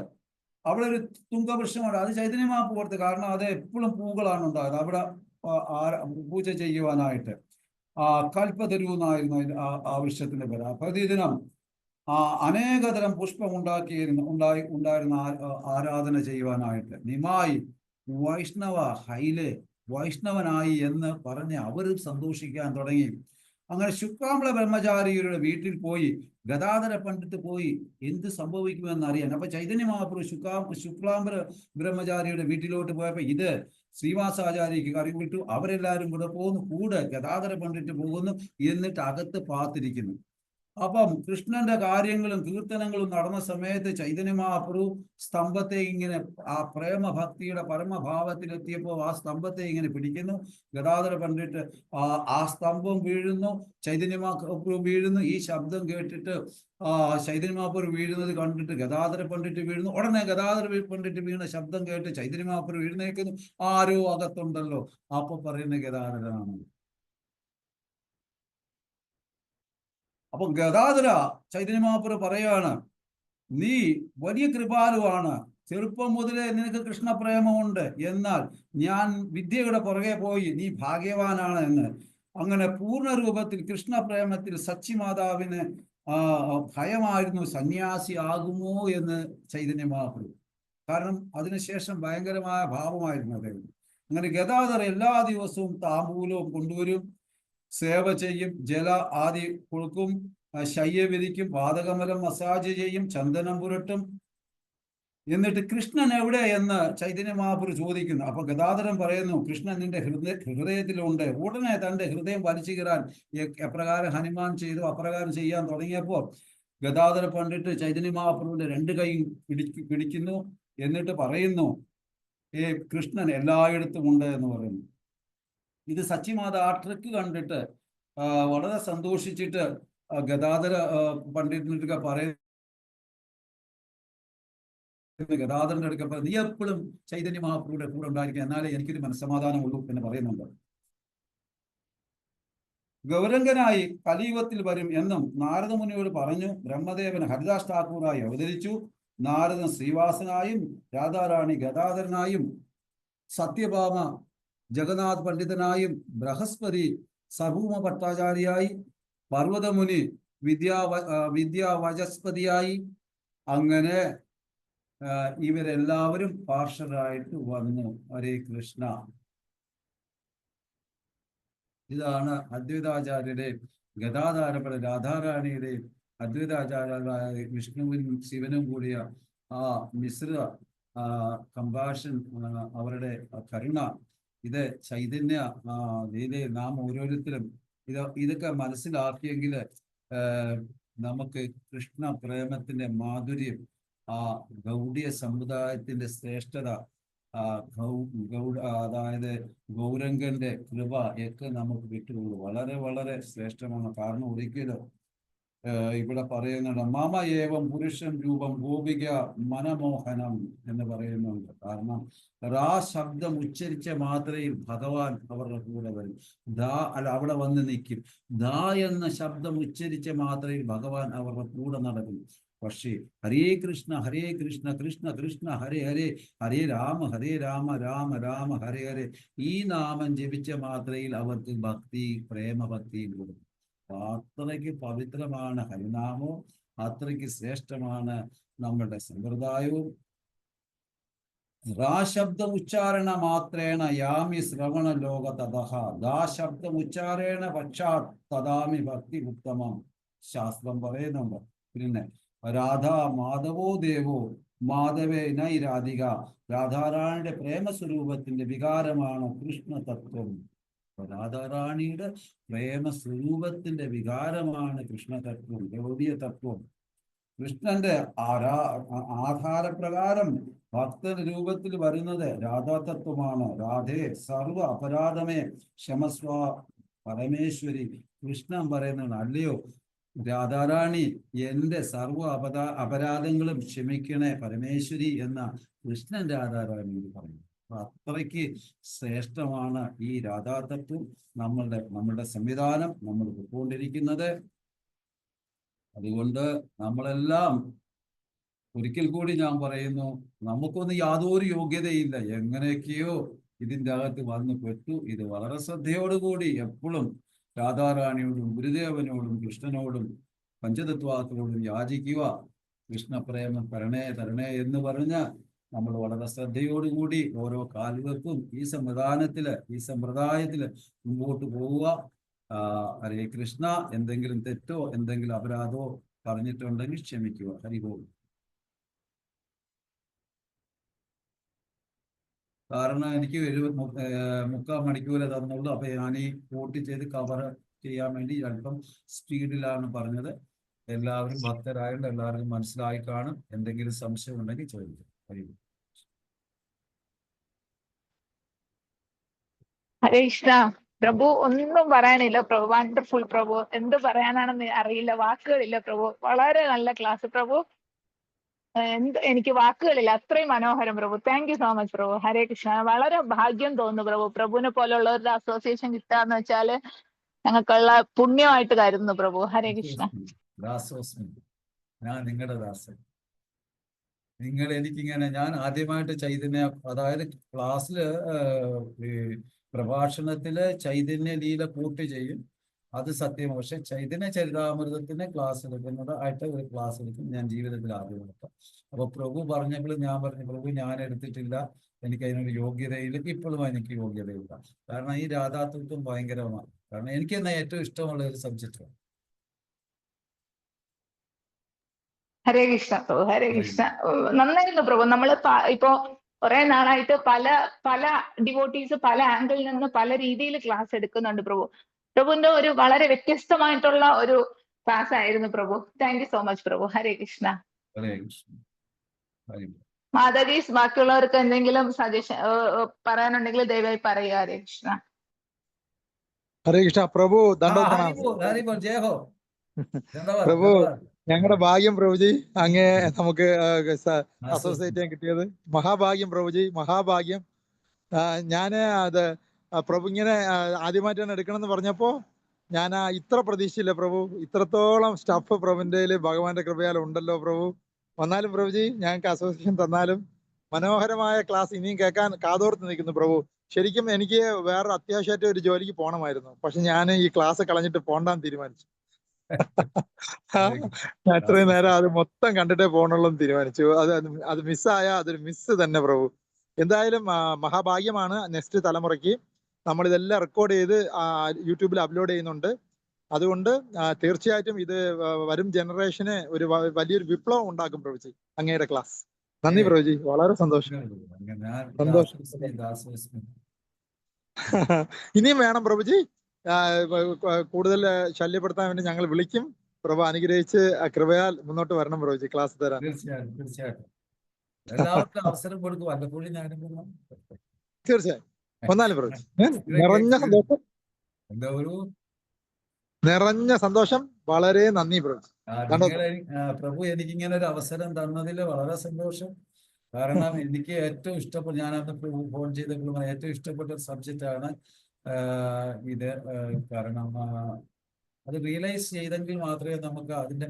അവിടെ ഒരു തുങ്കവൃക്ഷമുണ്ട്, അത് ചൈതന്യ മഹാപ്രഭു കൊടുത്തു. കാരണം അത് എപ്പോഴും പൂക്കളാണ് ഉണ്ടായത് അവിടെ പൂജ ചെയ്യുവാനായിട്ട്. കൽപ്പതരു എന്നായിരുന്നു ആ വൃക്ഷത്തിന്റെ പേര്. പ്രതിദിനം അനേകതരം പുഷ്പം ഉണ്ടായിരുന്ന ആരാധന ചെയ്യുവാനായിട്ട്. നിമായി വൈഷ്ണവനായി എന്ന് പറഞ്ഞ് അവർ സന്തോഷിക്കാൻ തുടങ്ങി. അങ്ങനെ ശുക്ലാംബര ബ്രഹ്മചാരിയുടെ വീട്ടിൽ പോയി ഗദാധര പണ്ഡിറ്റ് പോയി എന്ത് സംഭവിക്കുമെന്ന് അറിയാൻ. അപ്പൊ ചൈതന്യ മഹാപ്രഭു ശുക്ലാംബര ബ്രഹ്മചാരിയുടെ വീട്ടിലോട്ട് പോയപ്പോ ഇത് ശ്രീവാസാചാര്യക്ക് അറിവിട്ടു. അവരെല്ലാവരും കൂടെ പോകുന്നു. കൂടെ ഗദാധര പണ്ഡിറ്റ് പോകുന്നു. എന്നിട്ട് അകത്ത് പാത്തിരിക്കുന്നു. അപ്പം കൃഷ്ണന്റെ കാര്യങ്ങളും കീർത്തനങ്ങളും നടന്ന സമയത്ത് ചൈതന്യ മഹാപ്രഭു സ്തംഭത്തെ ഇങ്ങനെ ആ പ്രേമഭക്തിയുടെ പരമഭാവത്തിലെത്തിയപ്പോൾ ആ സ്തംഭത്തെ ഇങ്ങനെ പിടിക്കുന്നു. ഗദാധര പണ്ഡിറ്റ് ആ സ്തംഭം വീഴുന്നു, ചൈതന്യ മഹാപ്രഭു വീഴുന്നു. ഈ ശബ്ദം കേട്ടിട്ട് ചൈതന്യ മഹാപ്രഭു വീഴുന്നത് കണ്ടിട്ട് ഗദാധര പണ്ഡിറ്റ് വീഴുന്നു. ഉടനെ ഗദാധര പണ്ഡിറ്റ് വീണ ശബ്ദം കേട്ട് ചൈതന്യ മഹാപ്രഭു എഴുന്നേൽക്കുന്നു. ആരോ അകത്തുണ്ടല്ലോ. അപ്പൊ പറയുന്ന ഗദാധരനാണ്. അപ്പൊ ഗദാധര ചൈതന്യ മഹാപ്രഭു പറയാണ്, നീ വലിയ കൃപാലുവാണ്, ചെറുപ്പം മുതലേ നിനക്ക് കൃഷ്ണപ്രേമമുണ്ട്. എന്നാൽ ഞാൻ വിദ്യയുടെ പുറകെ പോയി, നീ ഭാഗ്യവാനാണ് എന്ന്. അങ്ങനെ പൂർണ്ണ രൂപത്തിൽ കൃഷ്ണപ്രേമത്തിൽ സച്ചിമാതാവിന് ഭയമായിരുന്നു, സന്യാസി ആകുമോ എന്ന് ചൈതന്യ മഹാപ്രഭു. കാരണം അതിനുശേഷം ഭയങ്കരമായ ഭാവമായിരുന്നു അദ്ദേഹം. അങ്ങനെ ഗദാധര എല്ലാ ദിവസവും താമ്പൂലവും കൊണ്ടുവരും, സേവ ചെയ്യും, ജല ആദി കൊടുക്കും, ശയ്യ വിരിക്കും, പാദകമലം മസാജ് ചെയ്യും, ചന്ദനം പുരട്ടും. എന്നിട്ട് കൃഷ്ണൻ എവിടെ എന്ന് ചൈതന്യ മഹാപ്രഭു ചോദിക്കുന്നു. അപ്പൊ ഗദാധരൻ പറയുന്നു, കൃഷ്ണൻ നിന്റെ ഹൃദയത്തിലുണ്ട്. ഉടനെ തന്റെ ഹൃദയം വലിച്ചു കീറാൻ എപ്രകാരം ഹനുമാൻ ചെയ്തു അപ്രകാരം ചെയ്യാൻ തുടങ്ങിയപ്പോൾ ഗദാധര പണ്ഡിറ്റ് ചൈതന്യ മഹാപ്രഭുവിന്റെ 2 കൈയും പിടിക്കുന്നു. എന്നിട്ട് പറയുന്നു, കൃഷ്ണൻ എല്ലായിടത്തും ഉണ്ട് എന്ന് പറയുന്നു. ഇത് സച്ചിമാത ആ ട്രിക്ക് കണ്ടിട്ട് വളരെ സന്തോഷിച്ചിട്ട് ഗദാധര പണ്ഡിതനൊക്കെ പറയുന്ന ഗദാധരന്റെ അടുക്ക നീ എപ്പോഴും ചൈതന്യ മഹാപ്രഭുയുടെ കൂടെ ഉണ്ടായിരിക്കുക, എന്നാലേ എനിക്കൊരു മനസ്സമാധാനമുള്ളൂ എന്ന് പറയുന്നുണ്ട്. ഗൗരംഗനായി കലിയുഗത്തിൽ വരും എന്നും നാരദമുനിയോട് പറഞ്ഞു. ബ്രഹ്മദേവൻ ഹരിദാസ് ഠാക്കൂറായി അവതരിച്ചു. നാരദൻ ശ്രീവാസനായും രാധാറാണി ഗദാധരനായും സത്യഭാമ ജഗന്നാഥ് പണ്ഡിതനായും ബൃഹസ്പതി സഭൂമ ഭട്ടാചാര്യായി പർവ്വതമുനി വിദ്യാവചസ്പതിയായി അങ്ങനെ ഇവരെല്ലാവരും പാർഷദരായിട്ട് വന്നു. ഹരേ കൃഷ്ണ. ഇതാണ് അദ്വൈതാചാര്യരുടെ ഗദാധാരയുടെ രാധാറാണിയുടെയും അദ്വൈതാചാര്യരായ വിഷ്ണുവിനും ശിവനും കൂടിയ ആ മിശ്ര കമ്പാഷൻ, അവരുടെ കരുണ, ഇത് ചൈതന്യ ലീലയിൽ നാം ഓരോരുത്തരും ഇതൊക്കെ മനസ്സിലാക്കിയെങ്കിൽ നമുക്ക് കൃഷ്ണ പ്രേമത്തിന്റെ മാധുര്യം, ആ ഗൗഡിയ സമുദായത്തിന്റെ ശ്രേഷ്ഠത, അതായത് ഗൗരംഗന്റെ കൃപ ഒക്കെ നമുക്ക് കിട്ടുള്ളൂ. വളരെ വളരെ ശ്രേഷ്ഠമാണ്. കാരണം ഒരിക്കലും ഇവിടെ പറയുന്നുണ്ട് മമ ഏവം പുരുഷൻ രൂപം ഗോപിക മനമോഹനം എന്ന് പറയുന്നുണ്ട്. കാരണം റാ ശബ്ദം ഉച്ചരിച്ച മാത്രയിൽ ഭഗവാൻ അവരുടെ കൂടെ വരും. അവിടെ വന്ന് നിൽക്കും. ദാ എന്ന ശബ്ദം ഉച്ചരിച്ച മാത്രയിൽ ഭഗവാൻ അവരുടെ കൂടെ നടക്കും. പക്ഷേ ഹരേ കൃഷ്ണ കൃഷ്ണ കൃഷ്ണ ഹരേ ഹരേ ഹരേ രാമ രാമ രാമ ഹരേ ഹരേ ഈ നാമം ജപിച്ച മാത്രയിൽ അവർക്ക് ഭക്തി, പ്രേമഭക്തിയും കൊടുക്കും. അത്രയ്ക്ക് പവിത്രമാണ് ഹരിനാമവും, അത്രയ്ക്ക് ശ്രേഷ്ഠമാണ് നമ്മളുടെ സമ്പ്രദായവും. ശബ്ദം ഉച്ചാരണ മാത്രേണ യാമി ശ്രവണ ലോക തഥ ശബ്ദം ഉച്ചാരണ പക്ഷാത് തഥാമി ഭക്തി ഉത്തമം ശാസ്ത്രം പറയുന്നുണ്ട്. പിന്നെ രാധാ മാധവോ ദേവോ മാധവേ നൈ രാധിക, രാധാറാണിയുടെ പ്രേമസ്വരൂപത്തിന്റെ വികാരമാണ് കൃഷ്ണ തത്വം. രാധാറാണിയുടെ പ്രേമസ്വരൂപത്തിന്റെ വികാരമാണ് കൃഷ്ണതത്വം, ഗൗഡീയ തത്വം. കൃഷ്ണന്റെ ആധാരപ്രകാരം ഭക്തന്റെ രൂപത്തിൽ വരുന്നത് രാധാതത്വമാണ്. രാധേ സർവ അപരാധമേ ക്ഷമസ്വ പരമേശ്വരി. കൃഷ്ണൻ പറയുന്നതാണ്, അല്ലയോ രാധാറാണി, എന്റെ സർവ അപരാധങ്ങളും ക്ഷമിക്കണേ പരമേശ്വരി എന്ന കൃഷ്ണൻ രാധാറാണിയോട് പറയുന്നു. അത്രയ്ക്ക് ശ്രേഷ്ഠമാണ് ഈ രാധാതത്വം. നമ്മളുടെ സംവിധാനം നമ്മൾ പോയിക്കൊണ്ടിരിക്കുന്നത്. അതുകൊണ്ട് നമ്മളെല്ലാം ഒരിക്കൽ കൂടി ഞാൻ പറയുന്നു, നമുക്കൊന്നും യാതൊരു യോഗ്യതയില്ല. എങ്ങനെയൊക്കെയോ ഇതിൻ്റെ അകത്ത് വന്നു പെട്ടു. ഇത് വളരെ ശ്രദ്ധയോടുകൂടി എപ്പോഴും രാധാറാണിയോടും ഗുരുദേവനോടും കൃഷ്ണനോടും പഞ്ചതത്വാക്കളോടും യാചിക്കുക. കൃഷ്ണപ്രേമം തരണേ തരണേ എന്ന് പറഞ്ഞ് നമ്മൾ വളരെ ശ്രദ്ധയോടുകൂടി ഓരോ കാലുകൾക്കും ഈ സമ്പ്രദായത്തില് മുമ്പോട്ട് പോവുക. ഹരേ കൃഷ്ണ. എന്തെങ്കിലും തെറ്റോ എന്തെങ്കിലും അപരാധമോ പറഞ്ഞിട്ടുണ്ടെങ്കിൽ ക്ഷമിക്കുക. ഹരിബോൾ. കാരണം എനിക്ക് 3/4 മണിക്കൂറേ തന്നുള്ളൂ. അപ്പൊ ഞാൻ ഈ വോട്ട് ചെയ്ത് കവർ ചെയ്യാൻ വേണ്ടി അല്പം സ്പീഡിലാണ് പറഞ്ഞത്. എല്ലാവരും ഭക്തരായതുകൊണ്ട് എല്ലാവർക്കും മനസ്സിലായി കാണും. എന്തെങ്കിലും സംശയം ഉണ്ടെങ്കിൽ ചോദിക്കും. ഹരിബോൾ. ഹരേ കൃഷ്ണ. പ്രഭു ഒന്നും പറയാനില്ല പ്രഭു. വണ്ടർഫുൾ പ്രഭു. എന്ത് പറയാനാണെന്ന് അറിയില്ല, വാക്കുകളില്ല പ്രഭു. വളരെ നല്ല ക്ലാസ് പ്രഭു. എനിക്ക് വാക്കുകളില്ല, അത്രയും മനോഹരം പ്രഭു. താങ്ക് യു സോ മച്ച് പ്രഭു. ഹരേ കൃഷ്ണ. വളരെ ഭാഗ്യം തോന്നുന്നു പ്രഭു. പ്രഭുവിനെ പോലുള്ളവരുടെ അസോസിയേഷൻ കിട്ടാന്ന് വെച്ചാല് ഞങ്ങൾക്കുള്ള പുണ്യമായിട്ട് കരുതുന്നു പ്രഭു. ഹരേ കൃഷ്ണ. ഞാൻ നിങ്ങളുടെ ദാസൻ. നിങ്ങൾ എനിക്കിങ്ങനെ, ഞാൻ ആദ്യമായിട്ട് ചൈതന്യ, അതായത് ക്ലാസ്സില് പ്രഭാഷണത്തില് ചൈതന്യ ലീല കൂട്ടി ചെയ്യും, അത് സത്യം. പക്ഷെ ചൈതന്യ ചരിതാമൃതത്തിന് ക്ലാസ് എടുക്കുന്നത് ആയിട്ട് ഒരു ക്ലാസ് എടുക്കും ഞാൻ ജീവിതത്തിൽ ആദ്യമായിട്ട്. അപ്പൊ പ്രഭു പറഞ്ഞപ്പോൾ ഞാൻ പറഞ്ഞു, പ്രഭു ഞാൻ എടുത്തിട്ടില്ല, എനിക്ക് അതിനൊരു യോഗ്യതയില്ല. ഇപ്പോഴും എനിക്ക് യോഗ്യതയില്ല. കാരണം ഈ രാധാതത്വം ഭയങ്കരമാണ്. കാരണം എനിക്ക് തന്നെ ഏറ്റവും ഇഷ്ടമുള്ള ഒരു സബ്ജക്റ്റാണ്. ഹരേ കൃഷ്ണ പ്രഭു. ഹരേ കൃഷ്ണ. നന്നായിരുന്നു പ്രഭു. നമ്മള് ഇപ്പോ കുറെ നാളായിട്ട് പല ഡിവോട്ടീസ് പല ആംഗിളിൽ നിന്ന് പല രീതിയിൽ ക്ലാസ് എടുക്കുന്നുണ്ട് പ്രഭു. പ്രഭുവിന്റെ ഒരു വളരെ വ്യത്യസ്തമായിട്ടുള്ള ഒരു ക്ലാസ് ആയിരുന്നു പ്രഭു. താങ്ക് യു സോ മച്ച് പ്രഭു. ഹരേ കൃഷ്ണ. മാതാജീസ്, ബാക്കിയുള്ളവർക്ക് എന്തെങ്കിലും സജഷൻ പറയാനുണ്ടെങ്കിൽ ദയവായി പറയുക. ഹരേ കൃഷ്ണ. ഹരേ കൃഷ്ണ പ്രഭു. हाँ ദണ്ഡവത് हरी പ്രണാം. बोल हरी बोल जय हो धन्यवाद പ്രഭു, धन्यवाद ഞങ്ങളുടെ ഭാഗ്യം പ്രഭുജി അങ്ങേ നമുക്ക് हाँ അസോസിയേറ്റ് ചെയ്യാൻ കിട്ടിയത്. മഹാഭാഗ്യം പ്രഭുജി, മഹാഭാഗ്യം. ഞാന് അത് പ്രഭു ഇങ്ങനെ ആദ്യമായിട്ടാണ് എടുക്കണമെന്ന് പറഞ്ഞപ്പോ ഞാൻ ഇത്ര പ്രതീക്ഷയില്ല പ്രഭു. ഇത്രത്തോളം സ്റ്റഫ് പ്രഭുവിന്റെ ഭഗവാന്റെ കൃപയാൽ ഉണ്ടല്ലോ പ്രഭു. വന്നാലും പ്രഭുജി ഞങ്ങൾക്ക് അസോസിയേഷൻ തന്നാലും മനോഹരമായ ക്ലാസ് ഇനിയും കേൾക്കാൻ കാതോർത്ത് നിൽക്കുന്നു പ്രഭു. ശരിക്കും എനിക്ക് വേറെ അത്യാവശ്യമായിട്ട് ഒരു ജോലിക്ക് പോകണമായിരുന്നു. പക്ഷെ ഞാൻ ഈ ക്ലാസ് കളഞ്ഞിട്ട് പോണ്ടാന്ന് തീരുമാനിച്ചു. ഞാൻ ഇത്രയും നേരം അത് മൊത്തം കണ്ടിട്ടേ പോകണുള്ളൂ എന്ന് തീരുമാനിച്ചു. അത് മിസ്സായ അതൊരു മിസ് തന്നെ പ്രഭു. എന്തായാലും മഹാഭാഗ്യമാണ്. നെക്സ്റ്റ് തലമുറയ്ക്ക് നമ്മളിതെല്ലാം റെക്കോർഡ് ചെയ്ത് യൂട്യൂബിൽ അപ്ലോഡ് ചെയ്യുന്നുണ്ട്. അതുകൊണ്ട് തീർച്ചയായിട്ടും ഇത് വരും ജനറേഷന് ഒരു വലിയൊരു വിപ്ലവം ഉണ്ടാക്കും പ്രഭുജി അങ്ങയുടെ ക്ലാസ്. നന്ദി പ്രഭുജി, വളരെ സന്തോഷം. സന്തോഷം. ഇനിയും വേണം പ്രഭുജി. കൂടുതൽ ശല്യപ്പെടുത്താൻ വേണ്ടി ഞങ്ങൾ വിളിക്കും. പ്രഭു അനുഗ്രഹിച്ച് കൃപയാൽ മുന്നോട്ട് വരണം പ്രഭുജി, ക്ലാസ് തരാൻ. തീർച്ചയായും തീർച്ചയായിട്ടും എല്ലാവർക്കും അവസരം കൊടുക്കും. വല്ലപ്പോഴും ഞാനും തീർച്ചയായും വന്നാലും പ്രഭുജി. നിറഞ്ഞ സന്തോഷം, എന്താ ഒരു നിറഞ്ഞ സന്തോഷം. വളരെ നന്ദി പ്രഭുജി. പ്രഭു എനിക്ക് ഇങ്ങനെ ഒരു അവസരം തന്നതിൽ വളരെ സന്തോഷം. കാരണം എനിക്ക് ഏറ്റവും ഇഷ്ടപ്പെട്ട, ഞാനന്ന് ഫോൺ ചെയ്തപ്പോൾ ഏറ്റവും ഇഷ്ടപ്പെട്ട ഒരു സബ്ജക്റ്റാണ് ഇത്. കാരണം അത് റിയലൈസ് ചെയ്തെങ്കിൽ മാത്രമേ നമുക്ക് അതിന്റെ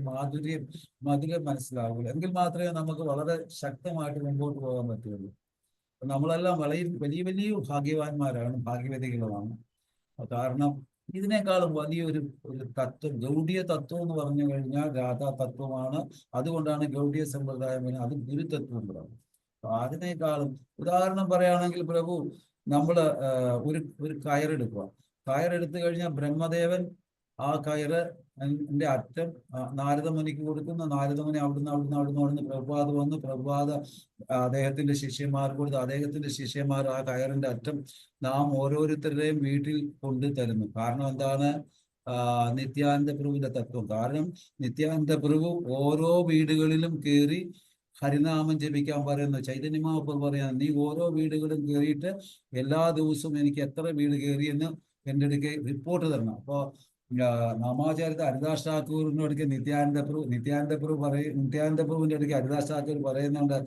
മധുരം മനസ്സിലാവുള്ളൂ. എങ്കിൽ മാത്രമേ നമുക്ക് വളരെ ശക്തമായിട്ട് മുമ്പോട്ട് പോകാൻ പറ്റുള്ളൂ. നമ്മളെല്ലാം വലിയ വലിയ വലിയ ഭാഗ്യവാന്മാരാണ്, ഭാഗ്യവതികളുമാണ്. കാരണം ഇതിനേക്കാളും വലിയൊരു തത്വം, ഗൗഡീയ തത്വം എന്ന് പറഞ്ഞു കഴിഞ്ഞാൽ രാധാ തത്വമാണ്. അതുകൊണ്ടാണ് ഗൗഡീയ സമ്പ്രദായം, അത് ഗുരുതത്വം കൂടാണ്. അപ്പൊ അതിനേക്കാളും ഉദാഹരണം പറയുകയാണെങ്കിൽ പ്രഭു, നമ്മള് ഒരു കയറെടുക്കുക. കയറെടുത്തു കഴിഞ്ഞാൽ ബ്രഹ്മദേവൻ ആ കയറിന്റെ അറ്റം നാരദമുനിക്ക് കൊടുക്കുന്നു. നാരദമുനി അവിടുന്ന് പ്രഭുപാദ് വന്ന് പ്രഭുപാദ അദ്ദേഹത്തിന്റെ ശിഷ്യന്മാർക്ക് കൊടുത്ത് അദ്ദേഹത്തിന്റെ ശിഷ്യന്മാർ ആ കയറിന്റെ അറ്റം നാം ഓരോരുത്തരുടെയും വീട്ടിൽ കൊണ്ടു തരുന്നു. കാരണം എന്താണ്? നിത്യാനന്ദ പ്രഭുവിന്റെ തത്വം. കാരണം നിത്യാനന്ദ പ്രഭു ഓരോ വീടുകളിലും കയറി ഹരിനാമം ജപിക്കാൻ പറയുന്നു. ചൈതന്യ മഹാപ്രഭു പറയുന്നത്, നീ ഓരോ വീടുകളും കയറിയിട്ട് എല്ലാ ദിവസവും എനിക്ക് എത്ര വീട് കയറിയെന്ന് എൻ്റെ അടുക്ക് റിപ്പോർട്ട് തരണം. അപ്പോൾ നാമാചാര്യത്തെ ഹരിദാസ് ഠാക്കൂറിന്റെ അടുക്ക് നിത്യാനന്ദ പ്രഭുവിന്റെ അടുക്ക് ഹരിദാസ് ഠാക്കൂർ പറയുന്നുണ്ട്,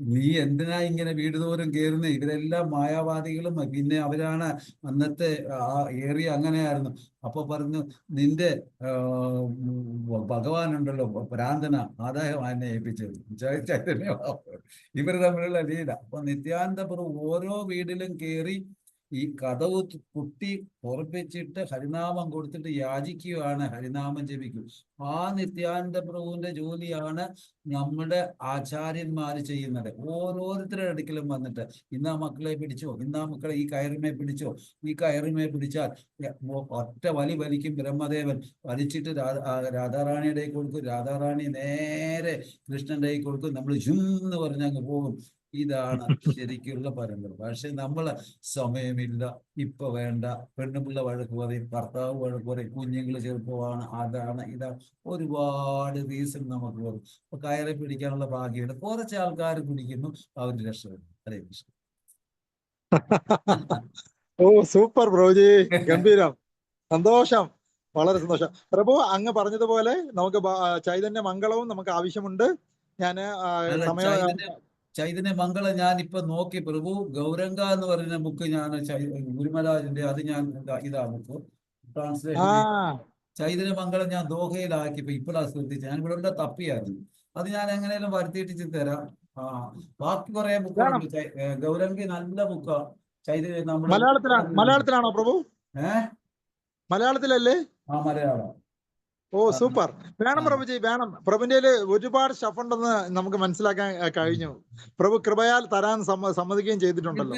നീ എന്തിനാ ഇങ്ങനെ വീട് തോറും കയറുന്നത്? ഇവരെല്ലാം മായാവാദികളും പിന്നെ അവരാണ് അന്നത്തെ ആ ഏറിയ അങ്ങനെയായിരുന്നു. അപ്പൊ പറഞ്ഞു, നിന്റെ ഭഗവാനുണ്ടല്ലോ ഭ്രാന്തന, അദ്ദേഹം എന്നെ ഏൽപ്പിച്ചത് ചൈതന്യ. ഇവർ തമ്മിലുള്ള ലീല. അപ്പൊ നിത്യാനന്ദ പ്രഭു ഓരോ വീട്ടിലും കയറി ഈ കതവ് കുട്ടി ഉറപ്പിച്ചിട്ട് ഹരിനാമം കൊടുത്തിട്ട് യാചിക്കുകയാണ്, ഹരിനാമം ജപിക്കും. ആ നിത്യാനന്ദ പ്രഭുവിന്റെ ജോലിയാണ് നമ്മുടെ ആചാര്യന്മാർ ചെയ്യുന്നത്. ഓരോരുത്തരുടെ അടുക്കലും വന്നിട്ട്, ഇന്നാ മക്കളെ പിടിച്ചോ, ഇന്നാ മക്കളെ ഈ കയറിമേ പിടിച്ചോ, ഈ കയറിമേ പിടിച്ചാൽ ഒറ്റ വലിക്കും ബ്രഹ്മദേവൻ. വലിച്ചിട്ട് രാധാറാണിയുടെ കൊടുക്കും. രാധാറാണി നേരെ കൃഷ്ണന്റെ കൈ കൊടുക്കും. നമ്മൾ ജും എന്ന് പറഞ്ഞങ്ങ് പോകും. ഇതാണ് ശരിക്കുള്ള പരമ്പര. പക്ഷെ നമ്മള് സമയമില്ല, ഇപ്പൊ വേണ്ട, പെണ്ണുപിള്ള വഴക്ക് പറയും, ഭർത്താവ് വഴക്ക് പറയും, കുഞ്ഞുങ്ങള് ചെറുപ്പമാണ്, അതാണ് ഇതാണ്, ഒരുപാട് റീസൺ നമുക്ക് വരും. അപ്പൊ കയറെ പിടിക്കാനുള്ള ഭാഗ്യമുണ്ട്. കുറച്ച് ആൾക്കാർ പിടിക്കുന്നു, അവര് രക്ഷപ്പെടുന്നു. ഹരേ കൃഷ്ണ. ഓ സൂപ്പർ പ്രഭുജി, ഗംഭീരം, സന്തോഷം, വളരെ സന്തോഷം. പ്രഭു അങ്ങ് പറഞ്ഞതുപോലെ നമുക്ക് ചൈതന്യ മംഗളവും നമുക്ക് ആവശ്യമുണ്ട്. ഞാന് ചൈതന്യ മംഗളം ഞാൻ ഇപ്പൊ നോക്കി പ്രഭു. ഗൗരംഗ എന്ന് പറയുന്ന ബുക്ക് ഞാൻ ഗുരുമരാജിന്റെ, അത് ഞാൻ ഇതാ ബുക്ക് ട്രാൻസ്ലേഷൻ. ചൈതന്യ മംഗളം ഞാൻ ദോഹയിലാക്കിയപ്പോ ഇപ്പോഴാ ശ്രദ്ധിച്ചു. ഞാൻ ഇവിടെ തപ്പിയായിരുന്നു. അത് ഞാൻ എങ്ങനെയാലും വരുത്തിയിട്ട് തരാം. ബാക്കി കുറെ ബുക്കുകളുണ്ട്. ഗൗരംഗി നല്ല ബുക്കാ. ചൈതന്യ നമ്മുടെ മലയാളത്തിലാണോ പ്രഭു? മലയാളത്തിലല്ലേ? മലയാളം. ഓ സൂപ്പർ. വേണം പ്രഭുജി, വേണം. പ്രഭുവിന്റെ ഒരുപാട് സ്റ്റഫ് ഉണ്ടെന്ന് നമുക്ക് മനസ്സിലാക്കാൻ കഴിഞ്ഞു. പ്രഭു കൃപയാൽ തരാൻ സമ്മതിക്കുകയും ചെയ്തിട്ടുണ്ടല്ലോ.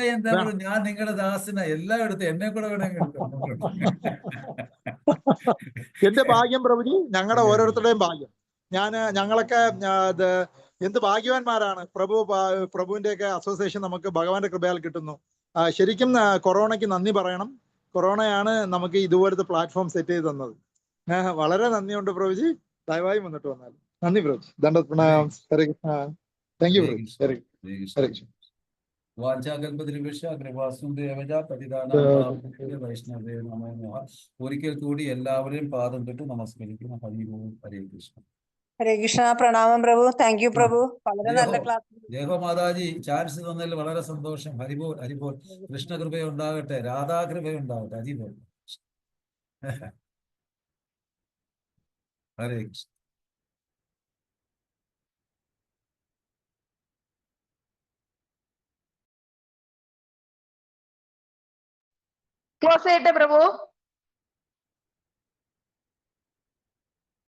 ഞാൻ നിങ്ങളുടെ ദാസന എല്ലാം എടുത്ത് എന്നെ കൂടെ എന്റെ ഭാഗ്യം പ്രഭുജി, ഞങ്ങളുടെ ഓരോരുത്തരുടെയും ഭാഗ്യം. ഞങ്ങളൊക്കെ എന്ത് ഭാഗ്യവാന്മാരാണ്. പ്രഭുവിന്റെയൊക്കെ അസോസിയേഷൻ നമുക്ക് ഭഗവാന്റെ കൃപയാൽ കിട്ടുന്നു. ശരിക്കും കൊറോണയ്ക്ക് നന്ദി പറയണം. കൊറോണയാണ് നമുക്ക് ഇതുപോലത്തെ പ്ലാറ്റ്ഫോം സെറ്റ് ചെയ്ത് തന്നത്. വളരെ നന്ദിയുണ്ട് പ്രഭുജി. ദയവായി മുന്നോട്ട് വന്നാൽ. നന്ദി പ്രഭുജി. ദണ്ഡവത് പ്രണാം. ഹരേ കൃഷ്ണ. Thank you പ്രഭുജി. ഹരേ കൃഷ്ണ. വാഞ്ചാകൽപതിരുവിഷ കൃപാസും ദേവജ പതിദാന വൈഷ്ണവേ നമോ നമഃ. ഒരിക്കൽ കൂടി എല്ലാവരെയും പാദം തൊട്ട് നമസ്കരിക്കുന്നു. ഹരി ഓം ഹരേ കൃഷ്ണ. ഹരേ കൃഷ്ണ. പ്രണാമം പ്രഭു. താങ്ക് യു പ്രഭു. വളരെ നല്ല ദേഹോ ക്ലാസ്. ദേഹോ മാതാജി ചാൻസ് തന്നതിൽ വളരെ സന്തോഷം. ഹരിബോൾ ഹരിബോൾ. കൃഷ്ണകൃപയുണ്ടാകട്ടെ, രാധാകൃപയുണ്ടാകട്ടെ. ഹരിബോൾ. ഹരേ കൃഷ്ണ. ക്ലോസ് ചെയ്യട്ടെ പ്രഭു.